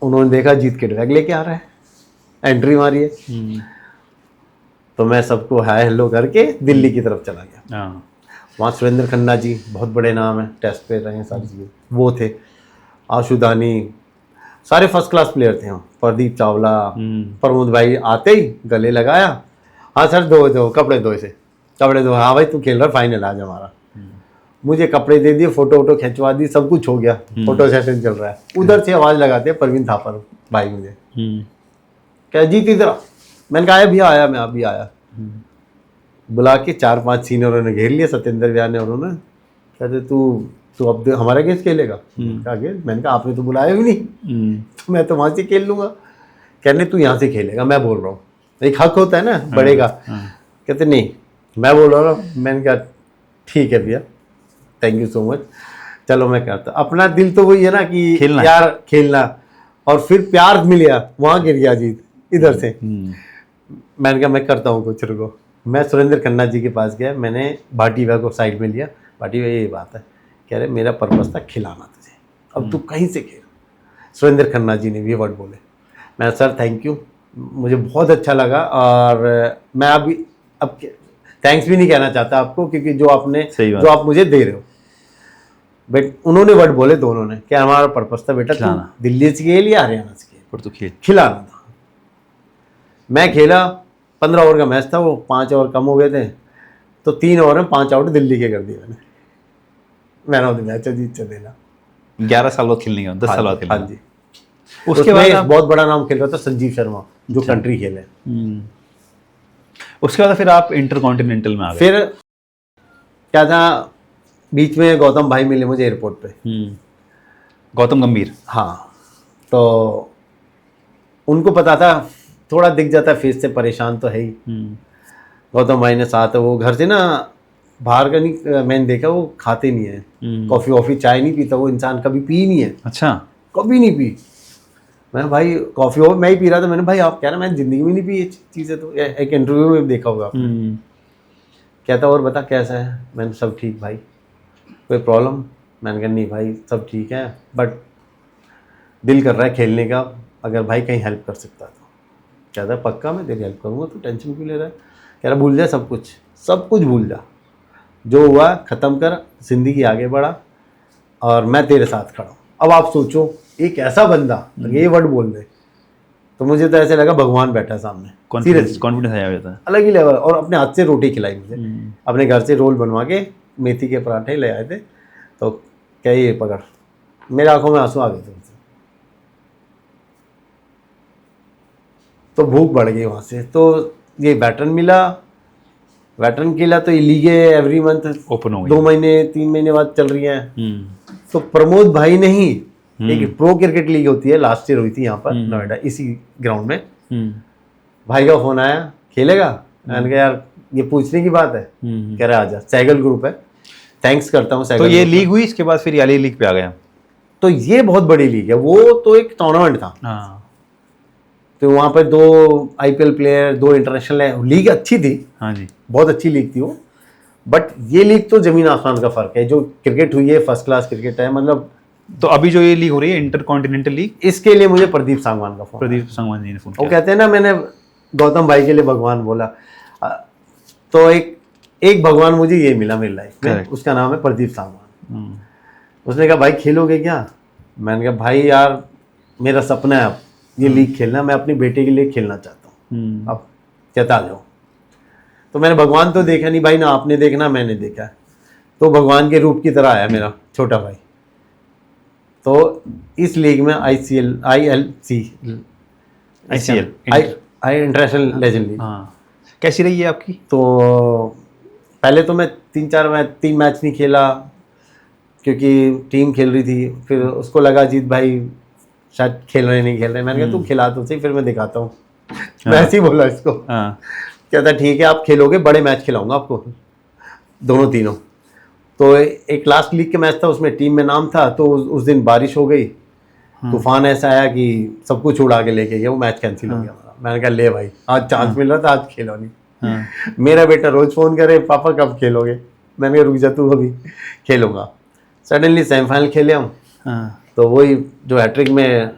उन्होंने देखा जीत किट बैग लेके आ रहा है, एंट्री मारी है, तो मैं सबको हाय हेलो करके दिल्ली की तरफ चला गया। वहाँ सुरेंद्र खन्ना जी, बहुत बड़े नाम है, टेस्ट पे रहे हैं सारी चीज़ें, वो थे। आशुदानी, सारे फर्स्ट क्लास प्लेयर थे वहाँ। प्रदीप चावला, प्रमोद भाई आते ही गले लगाया, हाँ सर दो कपड़े दो इसे, कपड़े दो, हाँ भाई तू खेल रहा फाइनल आज हमारा। मुझे कपड़े दे दिए, फोटो वोटो खिंचवा दी, सब कुछ हो गया, फोटो सेशन चल रहा है। उधर से आवाज़ लगाते हैं परवीन थापर भाई मुझे, क्या जीत इधर आ? मैंने कहा भैया आया, मैं अभी आया। बुला के 4-5 सीनियरों ने घेर लिया, सत्येंद्र भैया ने, उन्होंने कहते तू अब हमारा गेस खेलेगा? कहा गेस? मैंने कहा आपने तो बुलाया भी नहीं, तो मैं तो वहाँ से खेल लूँगा। कहने तू यहाँ से खेलेगा, मैं बोल रहा हूँ, एक हक होता है ना बड़े का। कहते नहीं मैं बोल रहा हूँ। मैंने कहा ठीक है भैया, थैंक यू सो मच, चलो मैं करता। अपना दिल तो वही है ना कि खेलना, यार खेलना, और फिर प्यार मिल गया, वहाँ गिर गया जीत इधर से। मैंने कहा मैं करता हूँ कुछ, रुको। मैं सुरेंद्र खन्ना जी के पास गया, मैंने भाटी भैया को साइड में लिया। भाटी भैया ये बात है, कह रहे मेरा पर्पस था खिलाना तुझे, अब तू कहीं से खेल। सुरेंद्र खन्ना जी ने भी वर्ड बोले। मैं सर थैंक यू, मुझे बहुत अच्छा लगा, और मैं अब थैंक्स भी नहीं कहना चाहता आपको, क्योंकि जो आप मुझे दे रहे हो। बट उन्होंने वर्ड बोले दोनों ने कि हमारा पर्पस था बेटा तू दिल्ली से खेल या हरियाणा से खेल, पर तू खेल, खिलाना था। मैं खेला, 15 ओवर का मैच था, वो 5 ओवर कम हो गए थे, तो 3 ओवर में 5 आउट दिल्ली के कर दिए मैंने। मैन ऑफ द मैच जीत से देना। 11 साल बाद खेलने का, 10 साल बाद खेलने। हाँ जी। उसके बाद बहुत बड़ा नाम खेल रहा था संजीव शर्मा, जो कंट्री खेले। उसके बाद फिर आप इंटरकॉन्टिनेंटल में आ गए। फिर क्या था, बीच में गौतम भाई मिले मुझे एयरपोर्ट पे, गौतम गंभीर। हाँ, तो उनको पता था, थोड़ा दिख जाता फेस से, परेशान तो है ही। गौतम भाई ने साथ, वो घर से ना बाहर का नहीं, मैंने देखा वो खाते नहीं है, कॉफ़ी वॉफ़ी चाय नहीं पीता वो इंसान, कभी पी नहीं है। अच्छा। कभी नहीं पी। मैं भाई कॉफ़ी वो मैं ही पी रहा था। मैंने भाई आप कह रहे, मैंने ज़िंदगी में नहीं पी ये चीज़ें, तो एक इंटरव्यू में देखा होगा आपने। कहता और बता कैसा है? मैंने सब ठीक भाई, कोई प्रॉब्लम? मैंने कहा नहीं भाई सब ठीक है, बट दिल कर रहा है खेलने का, अगर भाई कहीं हेल्प कर सकता तो। कहता पक्का मैं तेरी हेल्प करूँगा, तू टेंशन क्यों ले रहा है? कह रहा भूल जा सब कुछ भूल जा, जो हुआ ख़त्म कर, ज़िंदगी आगे बढ़ा, और मैं तेरे साथ खड़ा हूँ। अब आप सोचो, एक ऐसा बंदा ये वर्ड बोल दे तो मुझे तो ऐसे लगा भगवान बैठा सामने। कॉन्फिडेंस आया जाता है। अलग ही लेवल। और अपने हाथ से रोटी खिलाई मुझे, अपने घर से रोल बनवा के मेथी के पराठे ले आए थे। तो क्या ये पकड़, मेरे आंखों में आंसू आ गए थे उनसे। तो भूख बढ़ गई वहाँ से। तो ये बैटन मिला, बैटन खेला तो ये लीगें एवरी मंथ ओपन हो गई, 2 महीने 3 महीने बाद चल रही हैं। तो प्रमोद भाई ने ही एक प्रो क्रिकेट लीग होती है, लास्ट ईयर हुई थी यहाँ पर नोएडा इसी ग्राउंड में। भाई का फोन आया, खेलेगा? मैंने कहा यार ये पूछने की बात है। कह रहा आजा, सैगल ग्रुप है, थैंक्स करता हूँ सैगल। तो ये लीग हुई, इसके बाद फिर याली लीग पे आ गया। तो ये बहुत बड़ी लीग है, वो तो एक टूर्नामेंट था। हाँ, तो वहाँ पर 2 IPL प्लेयर, 2 इंटरनेशनल है। लीग अच्छी थी, हाँ जी, बहुत अच्छी लीग थी वो। बट ये लीग तो जमीन आसमान का फर्क है। जो क्रिकेट हुई है फर्स्ट क्लास क्रिकेट है। मतलब तो अभी जो ये लीग हो रही है इंटर कॉन्टिनेंटल लीग, इसके लिए मुझे प्रदीप सांगवान का फोन। प्रदीप संगवान जी ने फोन वो किया। कहते हैं ना, मैंने गौतम भाई के लिए भगवान बोला। तो एक भगवान मुझे ये मिला मेरी लाइफ में, Correct. उसका नाम है प्रदीप सांगवान। उसने कहा भाई खेलोगे क्या? मैंने कहा भाई यार मेरा सपना है अब ये लीग खेलना, मैं अपनी बेटे के लिए खेलना चाहता हूँ। अब कहता जाओ। तो मैंने भगवान तो देखा नहीं भाई, ना आपने देखना मैंने देखा। तो भगवान के रूप की तरह आया मेरा छोटा भाई। तो इस लीग में ICL इंटरनेशनल लेजेंड लीग। हाँ, कैसी रही है आपकी? तो पहले तो मैं 3 मैच नहीं खेला क्योंकि टीम खेल रही थी। फिर उसको लगा अजीत भाई शायद खेल रहे नहीं खेल रहे। मैंने कहा तू खिला तो सही, फिर मैं दिखाता हूँ। मैं ऐसे ही बोला इसको। हाँ, कहता ठीक है आप खेलोगे, बड़े मैच खिलाऊंगा आपको, दोनों तीनों। तो एक लास्ट लीग के मैच था, उसमें टीम में नाम था। तो उस दिन बारिश हो गई, तूफान ऐसा आया कि सब कुछ उड़ा के लेके गया, वो मैच कैंसिल हो गया हमारा। मैंने कहा ले भाई आज चांस मिल रहा था, आज खेलो नहीं। मेरा बेटा रोज फोन करे पापा कब खेलोगे? मैंने कहा रुक जा तू, अभी खेलूंगा। सडनली सेमीफाइनल खेले हम। तो वही जो हैट्रिक में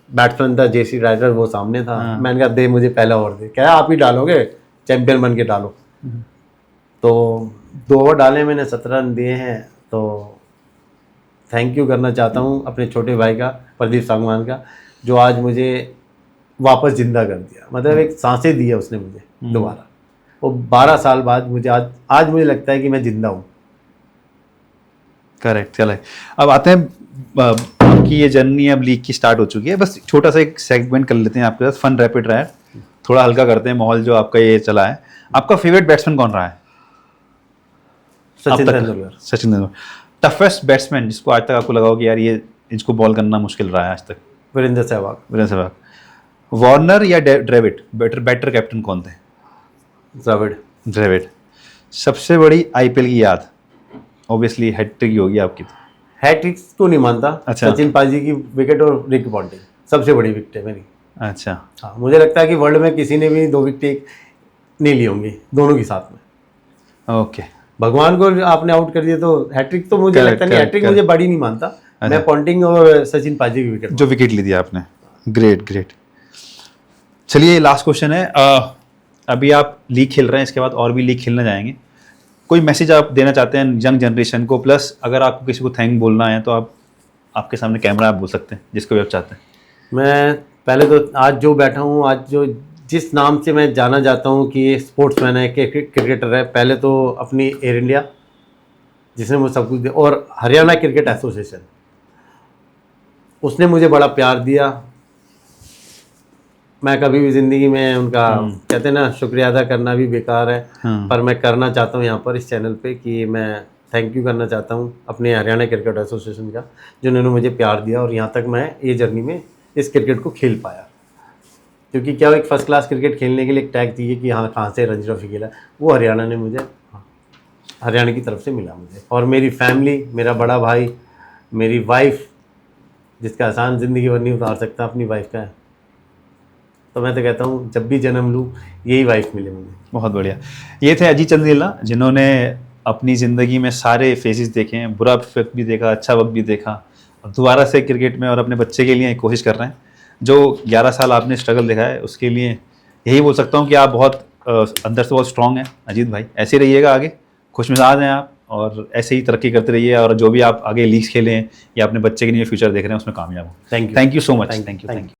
बैट्समैन था JC राइडर, वो सामने था। मैंने कहा दे मुझे पहला ओवर दे। क्या आप ही डालोगे? चैंपियन बन के डालो। तो 2 ओवर डाले मैंने, 17 रन दिए हैं। तो थैंक यू करना चाहता हूँ अपने छोटे भाई का, प्रदीप सांगवान का, जो आज मुझे वापस जिंदा कर दिया। मतलब एक सांसें दी है उसने मुझे दोबारा। वो 12 साल बाद मुझे आज मुझे लगता है कि मैं जिंदा हूँ। करेक्ट। चले अब आते हैं, आपकी ये जर्नी अब लीग की स्टार्ट हो चुकी है। बस छोटा सा एक सेगमेंट कर लेते हैं आपके साथ, फन रैपिड फायर, थोड़ा हल्का करते हैं माहौल जो आपका ये चला है। आपका फेवरेट बैट्समैन कौन रहा है? सचिन तेंदुलकर। सचिन तेंदुलकर। टफेस्ट बैट्समैन जिसको आज तक आपको लगा हो कि यार ये इसको बॉल करना मुश्किल रहा है आज तक? वीरेंद्र सहवाग। वीरेंद्र सहवाग। वार्नर या द्रविड़, बेटर कैप्टन कौन थे? द्रविड़। सबसे बड़ी IPL की याद? ऑब्वियसली हैट्रिक ही होगी आपकी। तो हैट्रिक तो नहीं मानता। अच्छा। सचिन पाजी की विकेट और रिकी पॉन्टिंग सबसे बड़ी विकेट है मेरी। अच्छा। हाँ, मुझे लगता है कि वर्ल्ड में किसी ने भी 2 विकेट नहीं ली होंगी दोनों की साथ में। ओके। भगवान को आपने आउट कर दिया तो हैट्रिक तो मुझे लगता नहीं। हैट्रिक मुझे बड़ी नहीं मानता। मैं पॉन्टिंग और सचिन पाजी की विकेट जो विकेट ली थी आपने। ग्रेट। चलिए लास्ट क्वेश्चन है। अभी आप लीग खेल रहे हैं, इसके बाद और भी लीग खेलने जाएंगे। कोई मैसेज आप देना चाहते हैं यंग जनरेशन को? प्लस अगर आपको किसी को थैंक बोलना है तो आपके सामने कैमरा आप बोल सकते हैं, जिसको भी आप चाहते हैं। मैं पहले तो आज जो बैठा हूँ, आज जो जिस नाम से मैं जाना जाता हूँ कि ये स्पोर्ट्समैन है, क्रिकेटर है, पहले तो अपनी एयर इंडिया जिसने मुझे सब कुछ दिया, और हरियाणा क्रिकेट एसोसिएशन, उसने मुझे बड़ा प्यार दिया। मैं कभी भी ज़िंदगी में उनका कहते हैं ना शुक्रिया अदा करना भी बेकार है। पर मैं करना चाहता हूँ यहाँ पर इस चैनल पे कि मैं थैंक यू करना चाहता हूँ अपने हरियाणा क्रिकेट एसोसिएशन का, जिन्होंने मुझे प्यार दिया और यहाँ तक मैं ये जर्नी में इस क्रिकेट को खेल पाया। क्योंकि क्या एक फ़र्स्ट क्लास क्रिकेट खेलने के लिए एक टैग चाहिए कि हाँ कहाँ से रणजी ट्रॉफी खेला, वो हरियाणा ने मुझे, हरियाणा की तरफ से मिला मुझे। और मेरी फैमिली, मेरा बड़ा भाई, मेरी वाइफ, जिसका आसान ज़िंदगी भर नहीं उतार सकता अपनी वाइफ का है। तो मैं तो कहता हूँ जब भी जन्म लूँ यही वाइफ मिले मुझे। बहुत बढ़िया। ये थे अजीत चंदेला, जिन्होंने अपनी ज़िंदगी में सारे फेजेस देखे हैं, बुरा वक्त भी देखा, अच्छा वक्त भी देखा, और दोबारा से क्रिकेट में और अपने बच्चे के लिए कोशिश कर रहे हैं। जो 11 साल आपने स्ट्रगल देखा है उसके लिए यही बोल सकता हूँ कि आप बहुत अंदर से बहुत स्ट्रॉन्ग हैं अजीत भाई। ऐसे रहिएगा आगे, खुशमिजाज हैं आप, और ऐसे ही तरक्की करते रहिए और जो भी आप आगे लीग्स खेलें या अपने बच्चे के लिए फ्यूचर देख रहे हैं उसमें कामयाब हो। Thank you. Thank you so much. Thank you. Thank you.